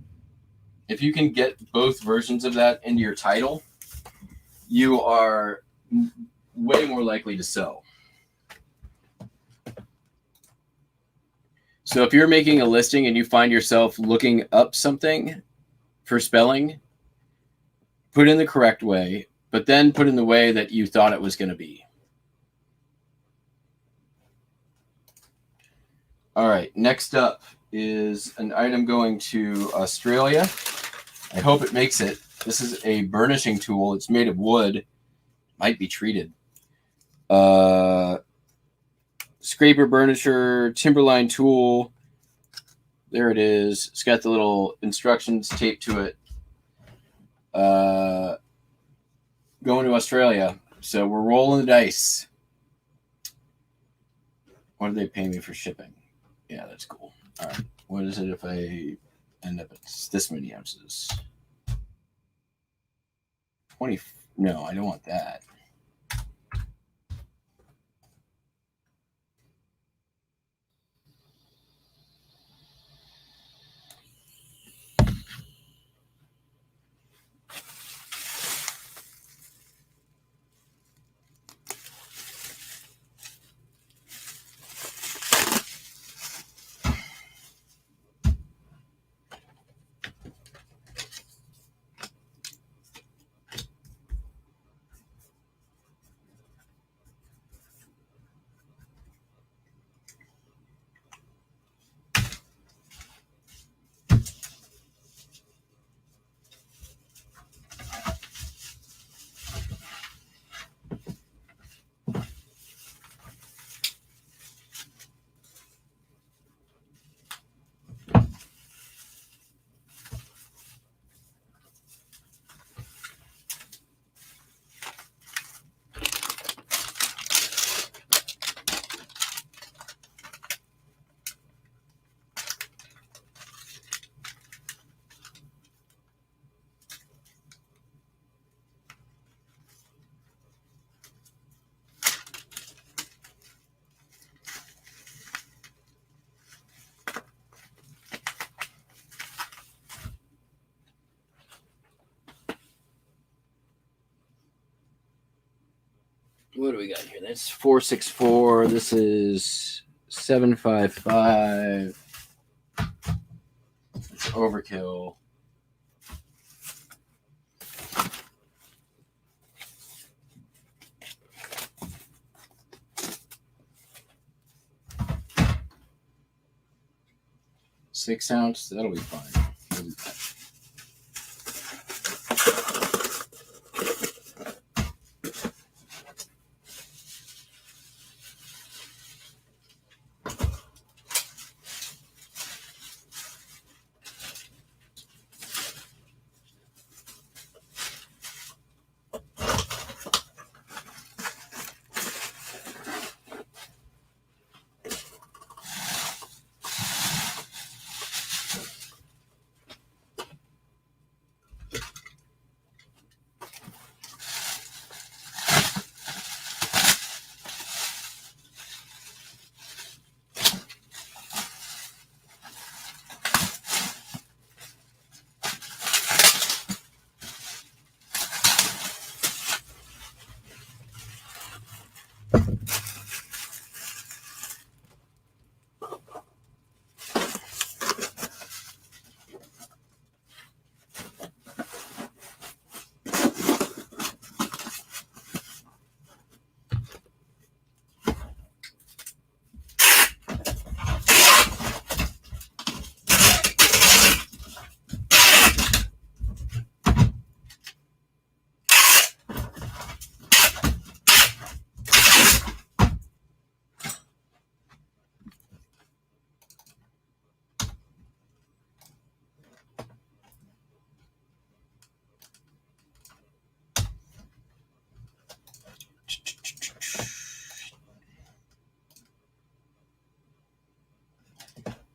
if you can get both versions of that into your title, you are way more likely to sell. So if you're making a listing and you find yourself looking up something for spelling, put in the correct way, but then put in the way that you thought it was going to be. All right, next up is an item going to Australia. I hope it makes it. This is a burnishing tool. It's made of wood. Might be treated. Scraper burnisher, timberline tool. There it is. It's got the little instructions taped to it. Going to Australia. So we're rolling the dice. What do they pay me for shipping? Yeah, that's cool. All right. What is it if I end up at this many ounces? 20. No, I don't want that. What do we got here? That's 464. This is 755. It's overkill. Six ounce, that'll be fine.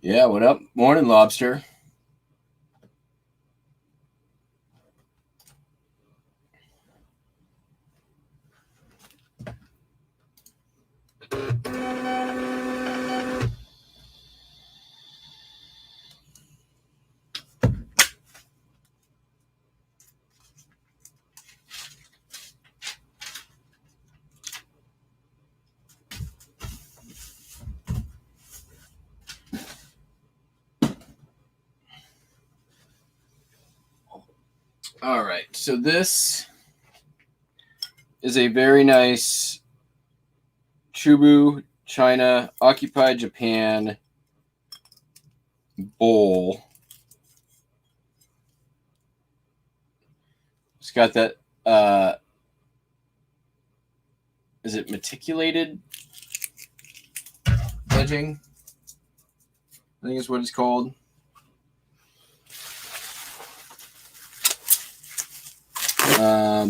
Yeah, what up? Morning, Lobster. All right, so this is a very nice Chubu China Occupied Japan bowl. It's got that, is it meticulated edging? I think is what it's called.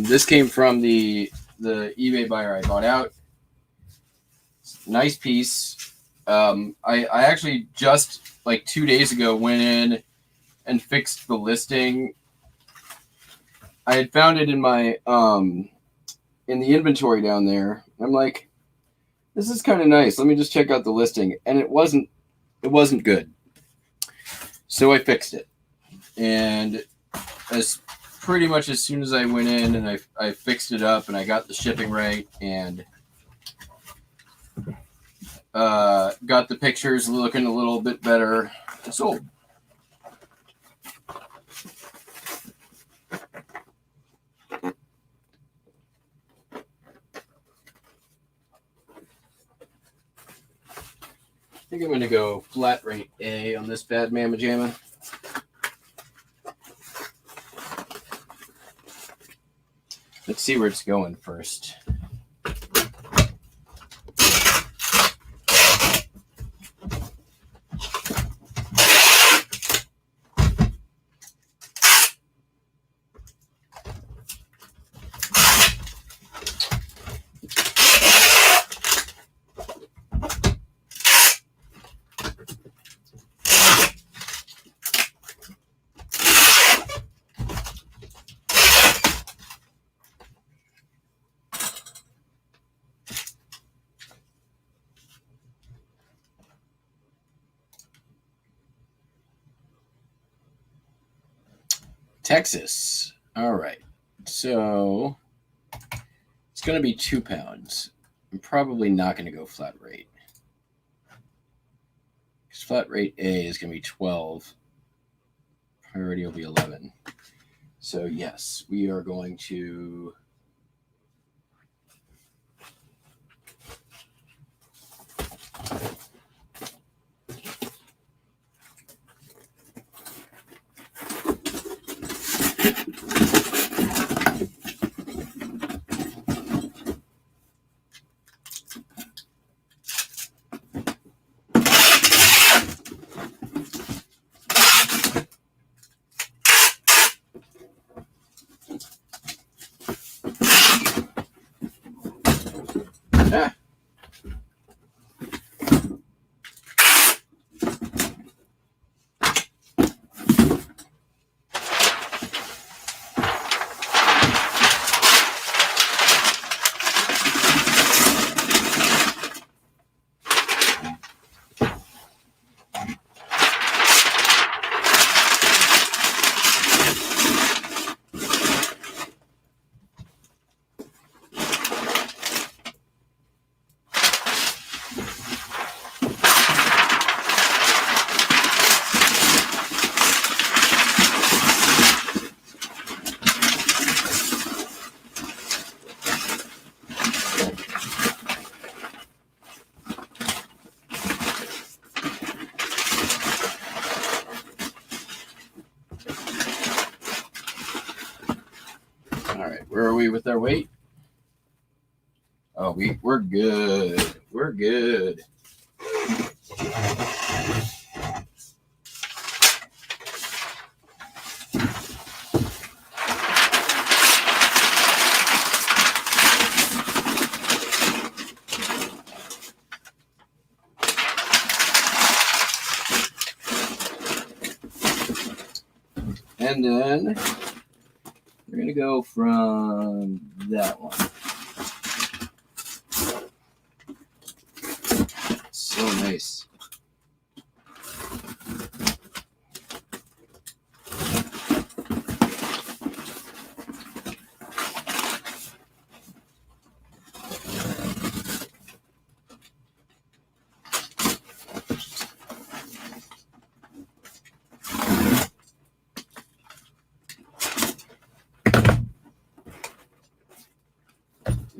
This came from the eBay buyer I bought out. Nice piece. I actually just like 2 days ago went in and fixed the listing. I had found it in my in the inventory down there. I'm like, this is kind of nice. Let me just check out the listing, and it wasn't good. So I fixed it, and pretty much as soon as I went in and I fixed it up and I got the shipping right and got the pictures looking a little bit better, it sold. I think I'm going to go flat rate A on this bad mamma jamma. Let's see where it's going first. Texas. All right. So it's going to be 2 pounds. I'm probably not going to go flat rate. Because flat rate A is going to be 12. Priority will be 11. So yes, we are going to... Where are we with our weight? Oh, we're good. We're good. And then we're going to go from that one. So nice.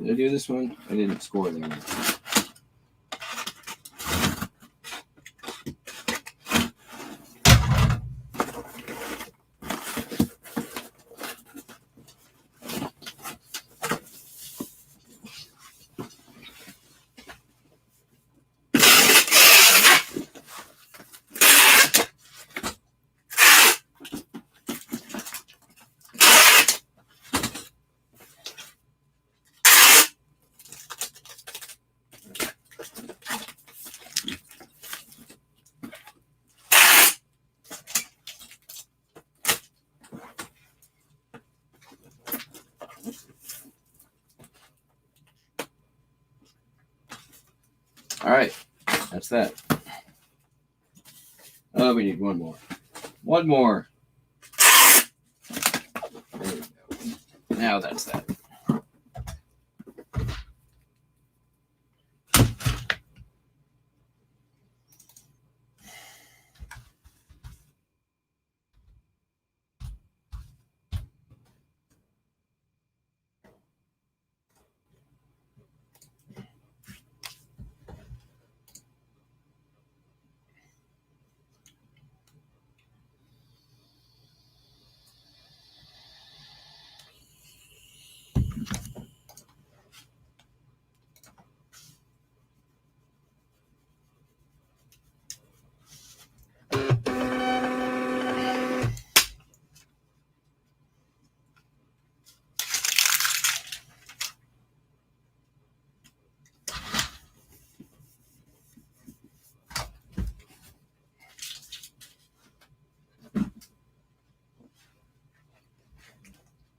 Did I do this one? I didn't score there. All right, that's that. Oh, we need one more. One more. There we go. Now that's that.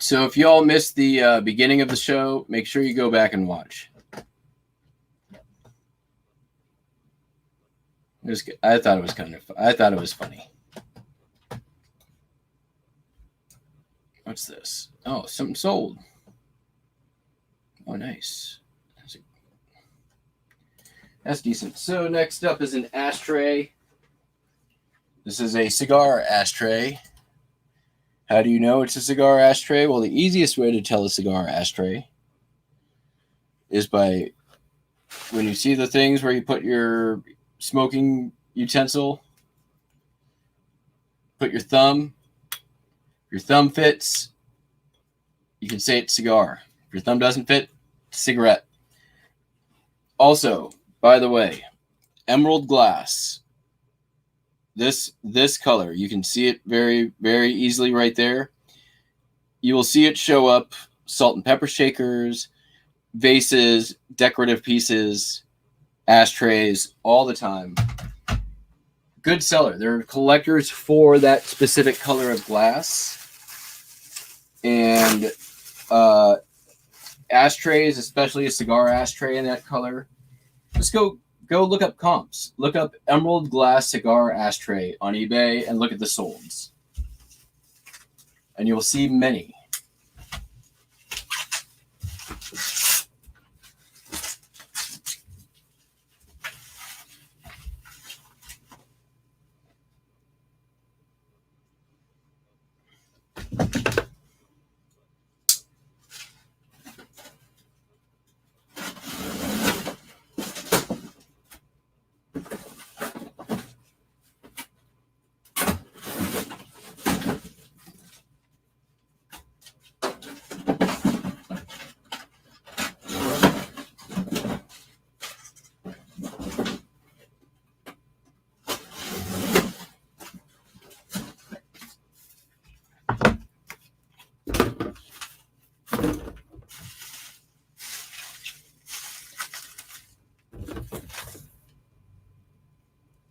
So if y'all missed the beginning of the show, make sure you go back and watch. I thought it was I thought it was funny. What's this? Oh, something sold. Oh, nice. That's decent. So next up is an ashtray. This is a cigar ashtray. How do you know it's a cigar ashtray? Well, the easiest way to tell a cigar ashtray is by when you see the things where you put your smoking utensil, put your thumb fits, you can say it's cigar. If your thumb doesn't fit, cigarette. Also, by the way, emerald glass. This color, you can see it very, very easily right there. You will see it show up salt and pepper shakers, vases, decorative pieces, ashtrays, all the time. Good seller. There are collectors for that specific color of glass. And ashtrays, especially a cigar ashtray in that color, just go look up comps. Look up emerald glass cigar ashtray on eBay and look at the solds. And you'll see many.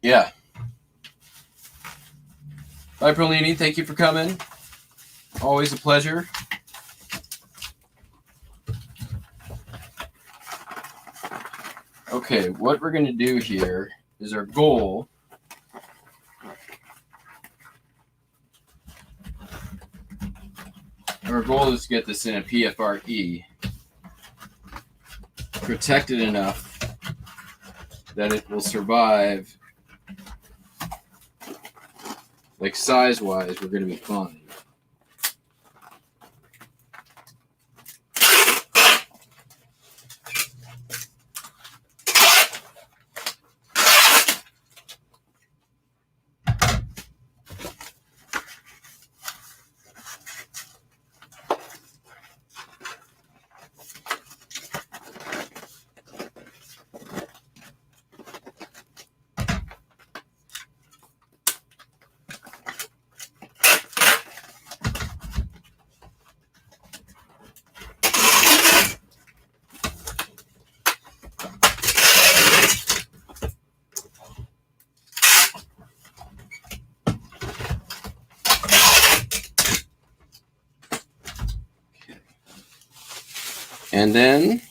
Yeah. Bye, Perlini. Thank you for coming. Always a pleasure. Okay, what we're going to do here is our goal. Our goal is to get this in a PFRE, protected enough that it will survive. Like size-wise, we're going to be fine. And then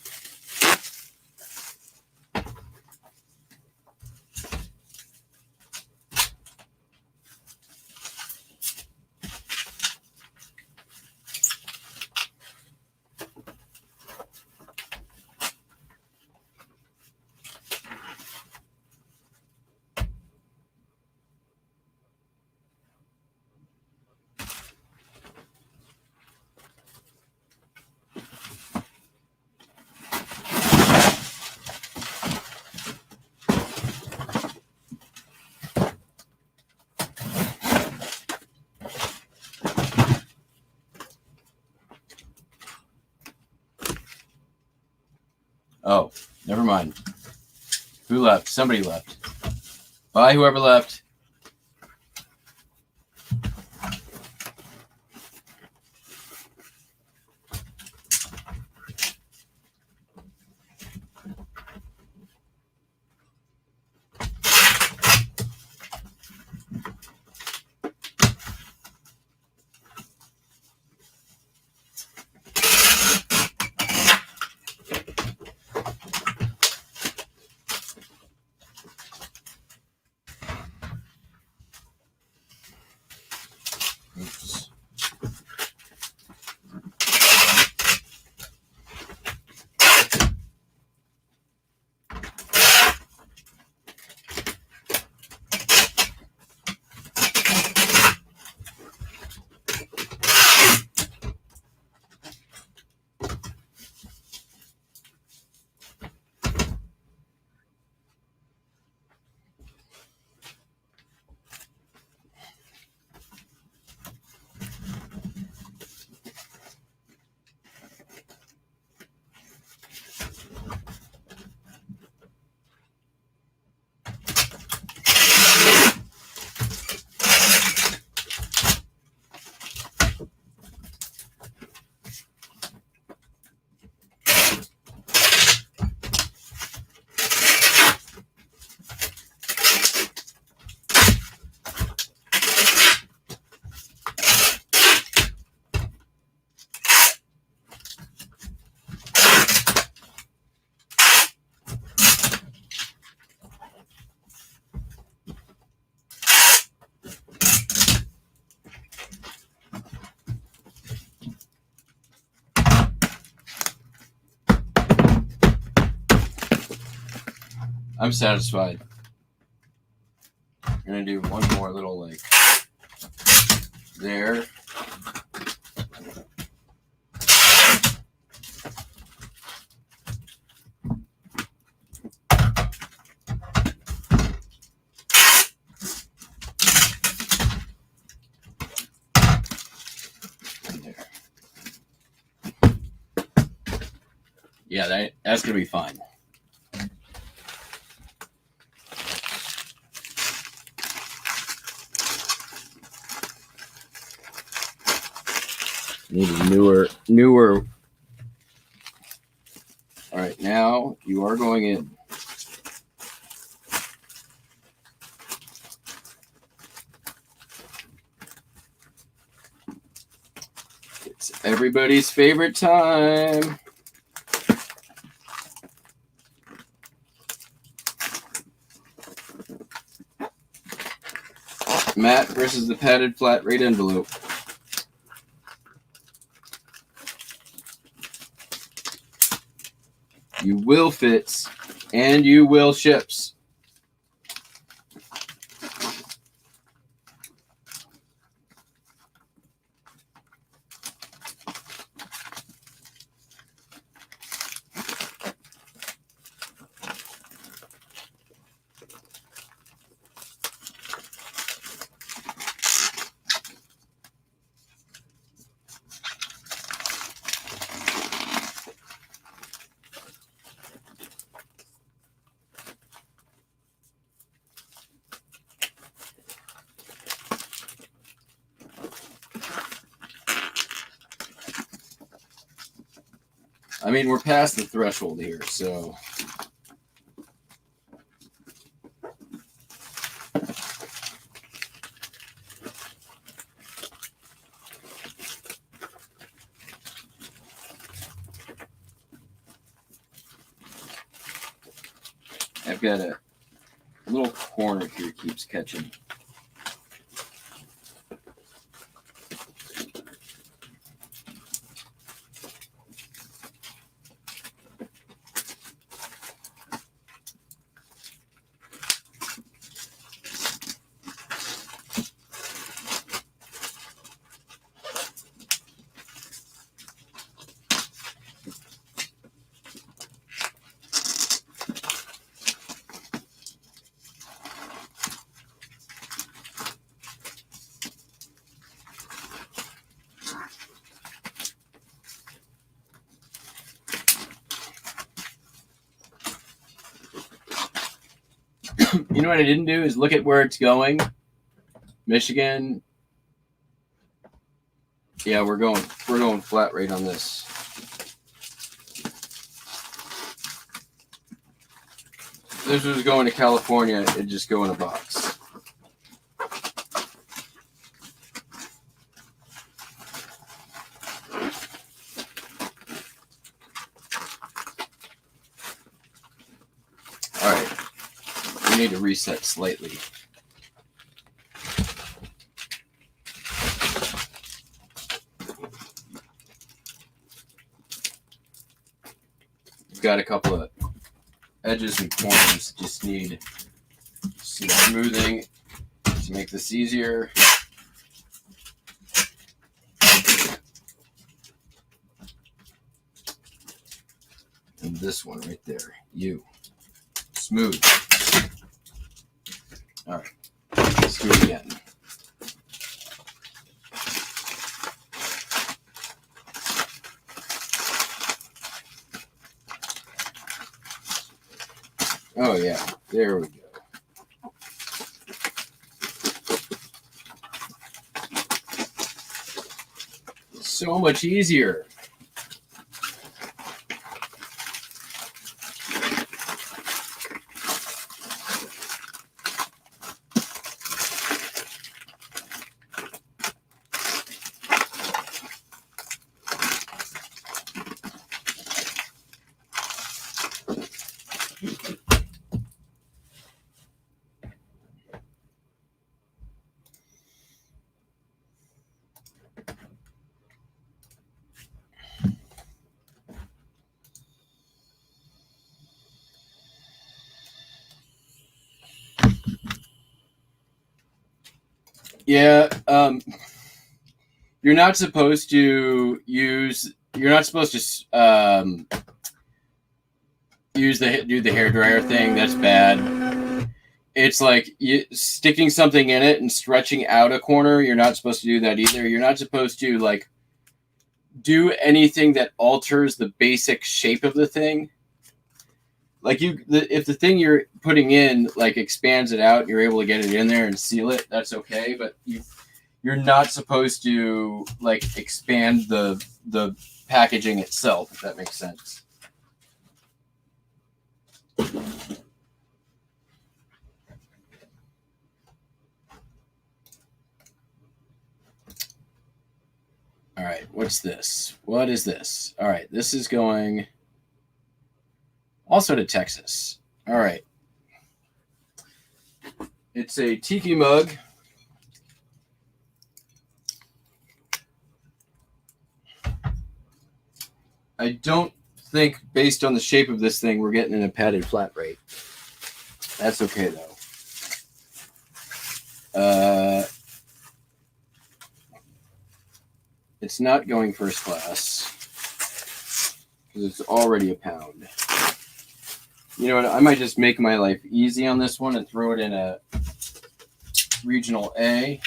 oh, never mind. Who left? Somebody left. Bye, whoever left. Oops. I'm satisfied. I'm gonna do one more little like there. And there. Yeah, that's gonna be fine. Need a newer. All right, now you are going in. It's everybody's favorite time. Matte versus the padded flat rate envelope. You will fits and you will ships. I mean, we're past the threshold here, so. I've got a little corner here keeps catching. You know what I didn't do is look at where it's going. Michigan. Yeah, we're going flat rate on this. If this was going to California, it'd just go in a box. All right. We need to reset slightly. We've got a couple of edges and corners. Just need some smoothing to make this easier. And this one right there, smooth. All right, let's do it again. Oh yeah, there we go. So much easier. Yeah, you're not supposed to use. You're not supposed to do the hairdryer thing. That's bad. It's like sticking something in it and stretching out a corner. You're not supposed to do that either. You're not supposed to like do anything that alters the basic shape of the thing. Like if the thing you're putting in like expands it out, you're able to get it in there and seal it. That's okay, but you're not supposed to like expand the packaging itself, if that makes sense. All right, what's this? What is this? All right, this is going also to Texas. All right. It's a tiki mug. I don't think, based on the shape of this thing, we're getting in a padded flat rate. That's okay, though. It's not going first class because it's already a pound. You know what? I might just make my life easy on this one and throw it in a regional A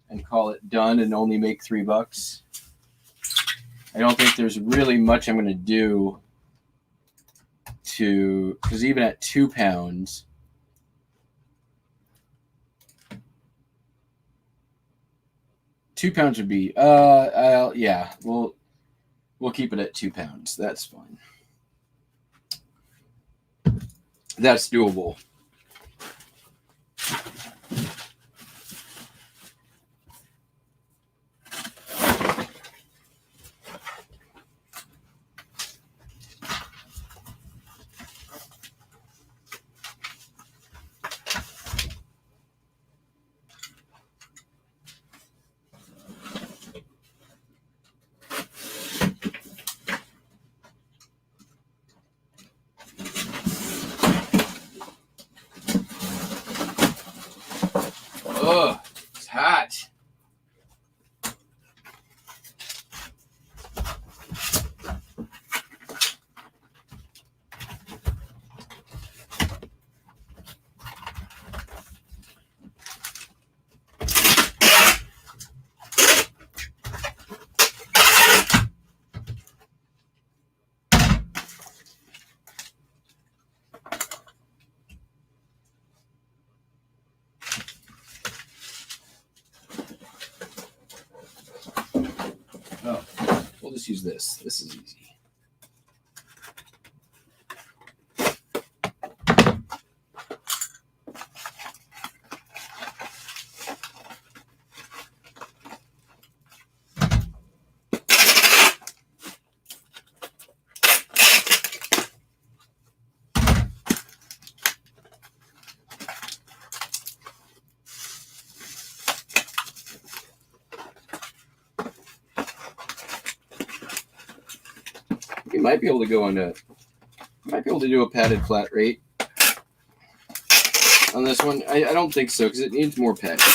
and call it done and only make $3. I don't think there's really much I'm going to do to, because even at 2 pounds, £2 would be, yeah, we'll keep it at 2 pounds. That's fine. That's doable. Ugh, it's hot. Oh, we'll just use this. This is easy. We might be able to go on a, might be able to do a padded flat rate on this one. I don't think so because it needs more padding.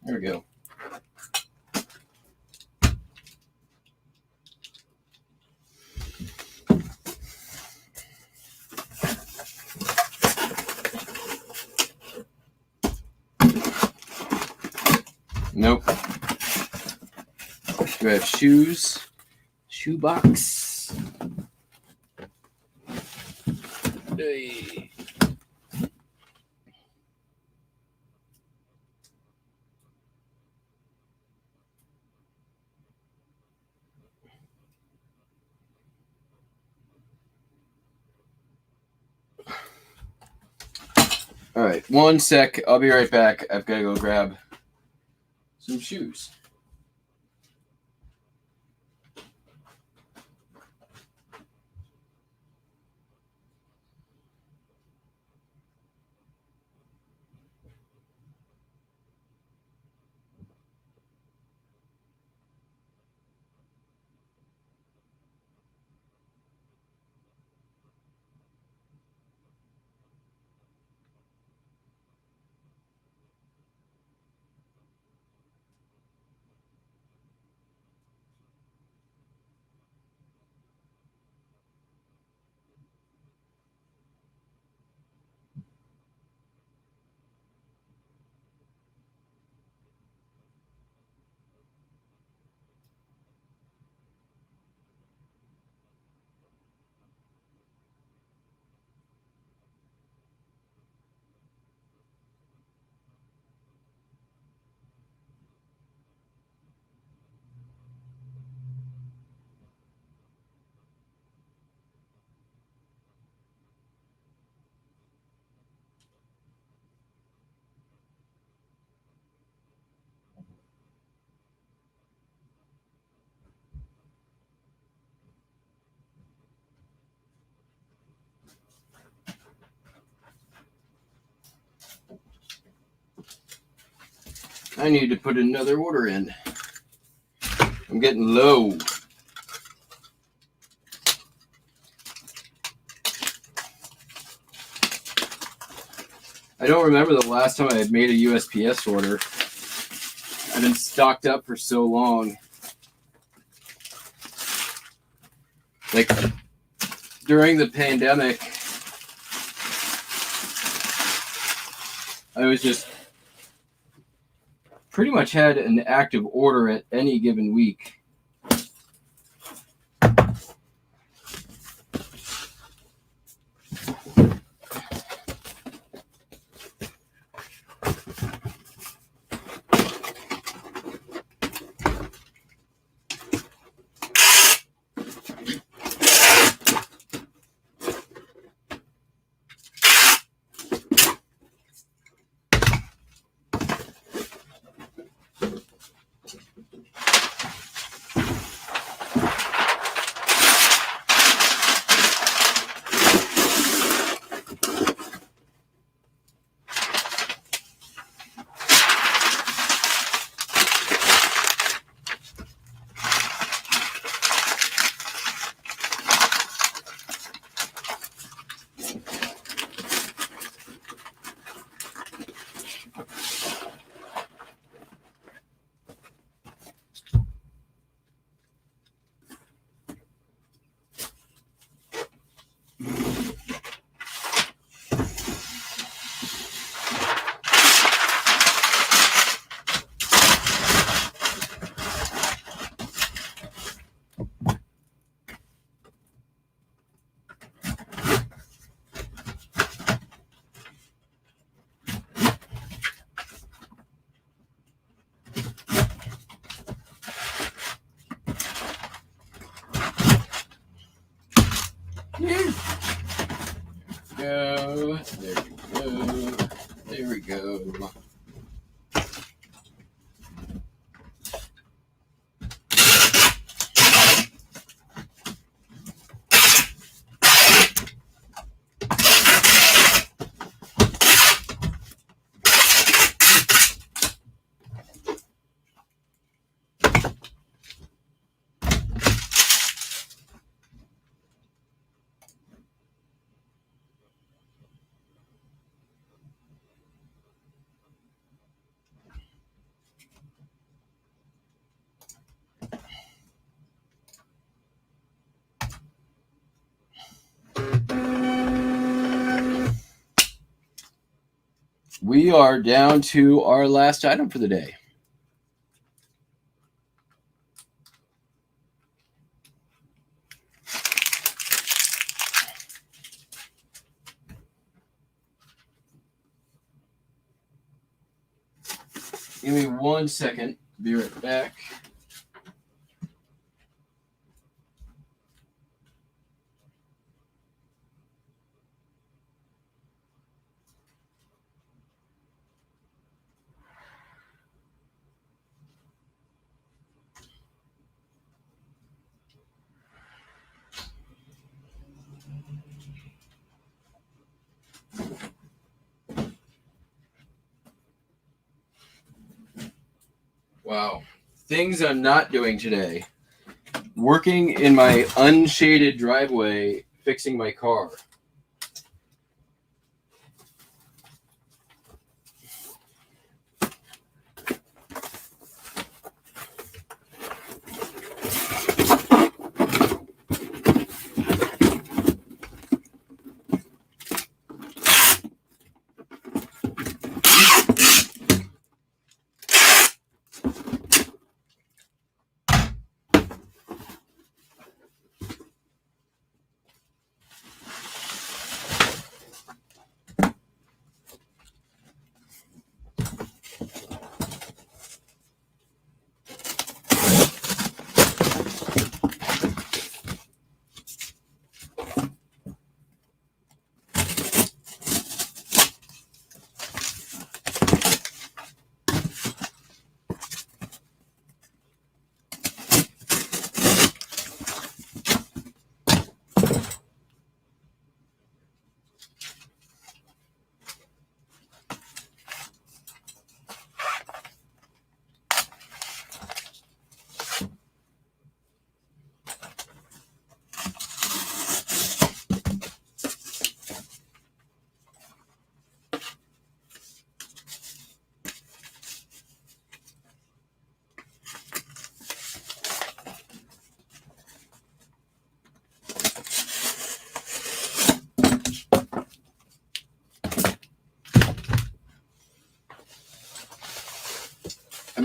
There we go. Nope. Do I have shoes? Shoe box. Hey. All right, one sec. I'll be right back. I've got to go grab some shoes. I need to put another order in. I'm getting low. I don't remember the last time I had made a USPS order. I've been stocked up for so long. Like, during the pandemic, I was just pretty much had an active order at any given week. There we go. We are down to our last item for the day. Give me 1 second. Be right back. Wow. Things I'm not doing today. Working in my unshaded driveway, fixing my car.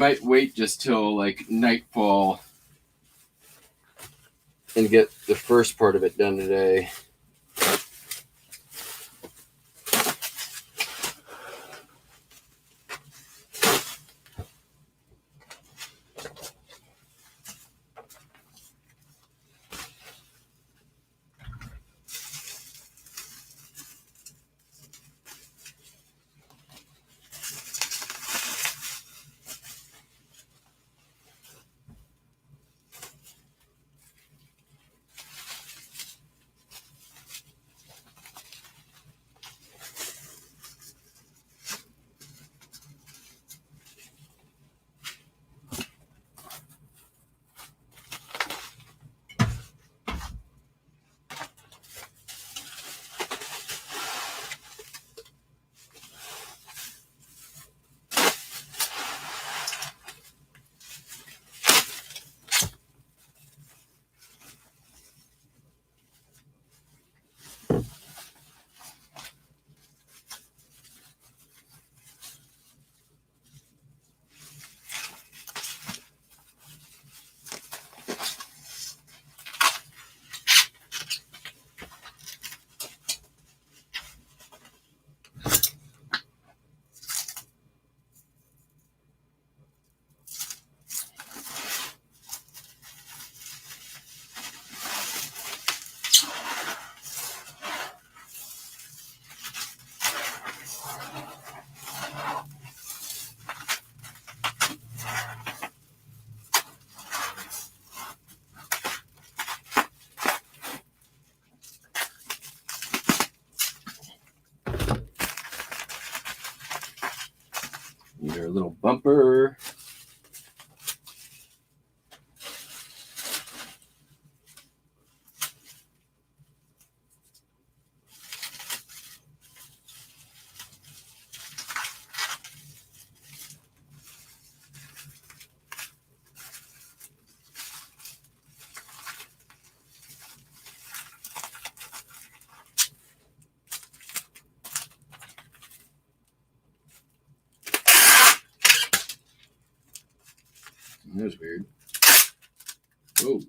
might wait just till like nightfall and get the first part of it done today. Need our little bumper. That was weird. Whoa.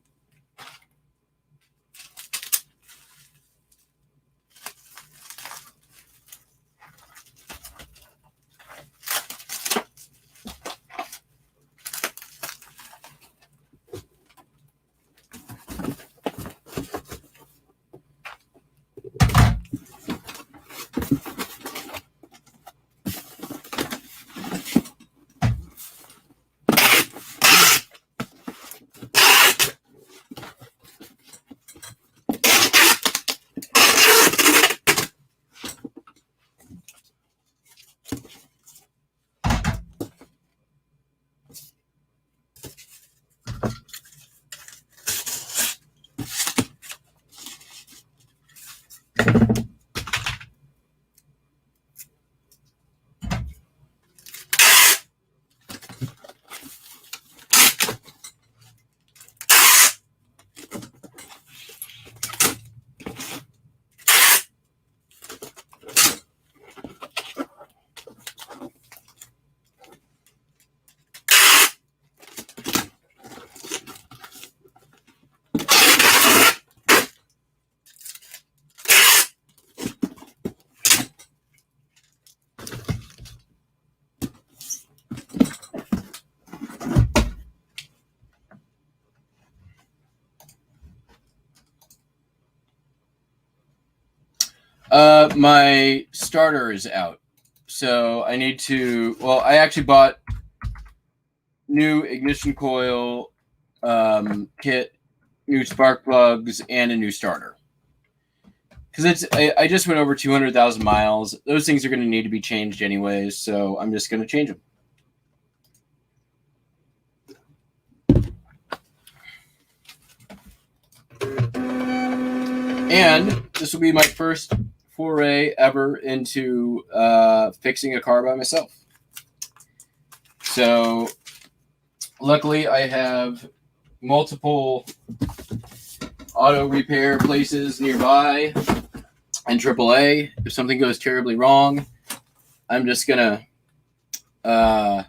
My starter is out, so I need to. Well, I actually bought new ignition coil kit, new spark plugs, and a new starter. Because I just went over 200,000 miles. Those things are going to need to be changed anyways, so I'm just going to change them. And this will be my first foray ever into fixing a car by myself. So luckily I have multiple auto repair places nearby and AAA. If something goes terribly wrong, I'm just gonna have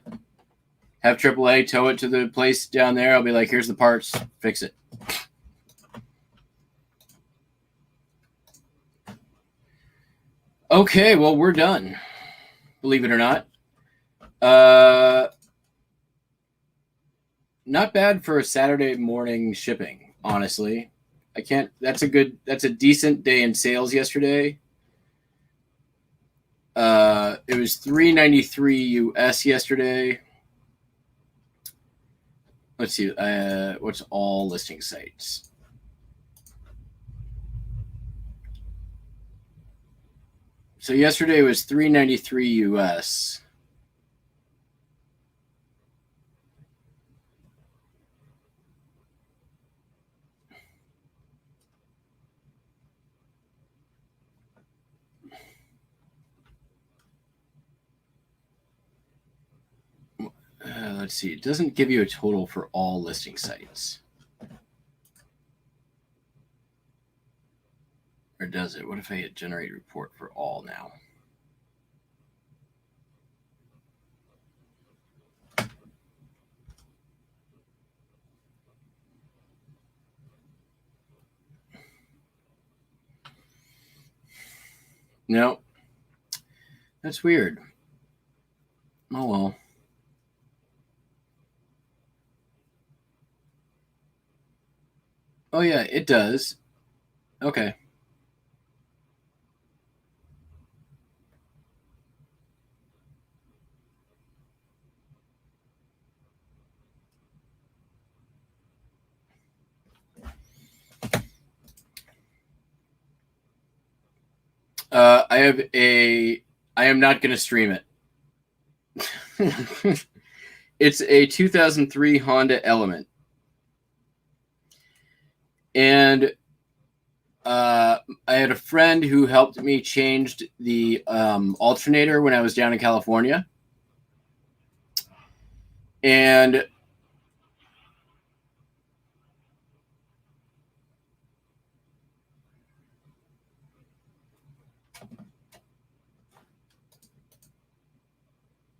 have AAA tow it to the place down there. I'll be like, here's the parts, fix it. Okay, well, we're done. Believe it or not. Not bad for a Saturday morning shipping, honestly. That's a decent day in sales yesterday. It was $393 US yesterday. Let's see. What's all listing sites? So yesterday was $393 US. Let's see. It doesn't give you a total for all listing sites. Or does it? What if I hit generate report for all now? No. That's weird. Oh, well. Oh, yeah, it does. Okay. I am not going to stream it. It's a 2003 Honda Element. And I had a friend who helped me change the alternator when I was down in California. And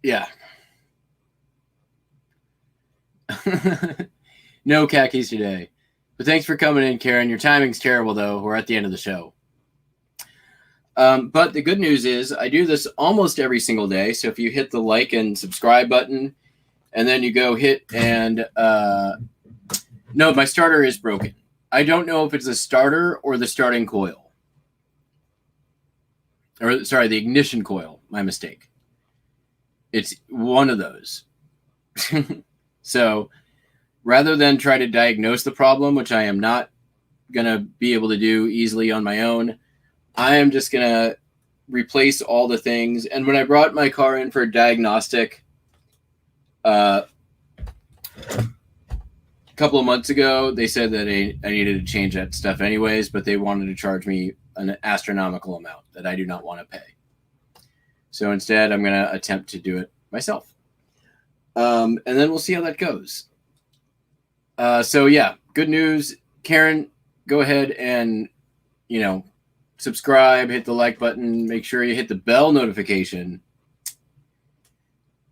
yeah. No khakis today. But thanks for coming in, Karen. Your timing's terrible, though. We're at the end of the show. But the good news is I do this almost every single day. So if you hit the like and subscribe button, and then you go hit and no, my starter is broken. I don't know if it's the starter or the starting coil. Or, sorry, the ignition coil. My mistake. It's one of those. So rather than try to diagnose the problem, which I am not going to be able to do easily on my own, I am just going to replace all the things. And when I brought my car in for a diagnostic a couple of months ago, they said that I needed to change that stuff anyways, but they wanted to charge me an astronomical amount that I do not want to pay. So instead, I'm going to attempt to do it myself. And then we'll see how that goes. So yeah, good news. Karen, go ahead and, subscribe, hit the like button, make sure you hit the bell notification.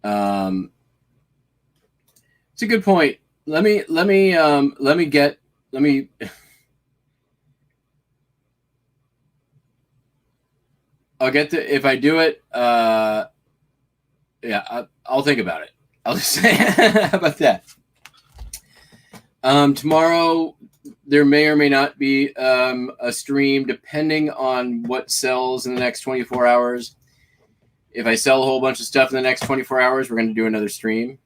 It's a good point. I'll get if I do it, yeah, I'll think about it. I'll just say, how about that? Tomorrow, there may or may not be a stream depending on what sells in the next 24 hours. If I sell a whole bunch of stuff in the next 24 hours, we're going to do another stream.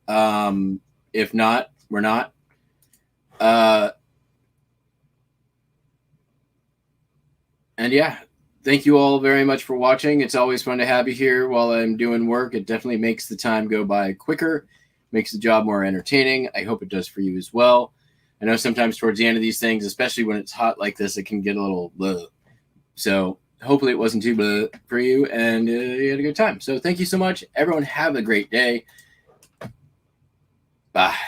If not, we're not. And yeah, thank you all very much for watching. It's always fun to have you here while I'm doing work. It definitely makes the time go by quicker, makes the job more entertaining. I hope it does for you as well. I know sometimes towards the end of these things, especially when it's hot like this, it can get a little blah. So hopefully it wasn't too blah for you and you had a good time. So thank you so much. Everyone have a great day. Bye.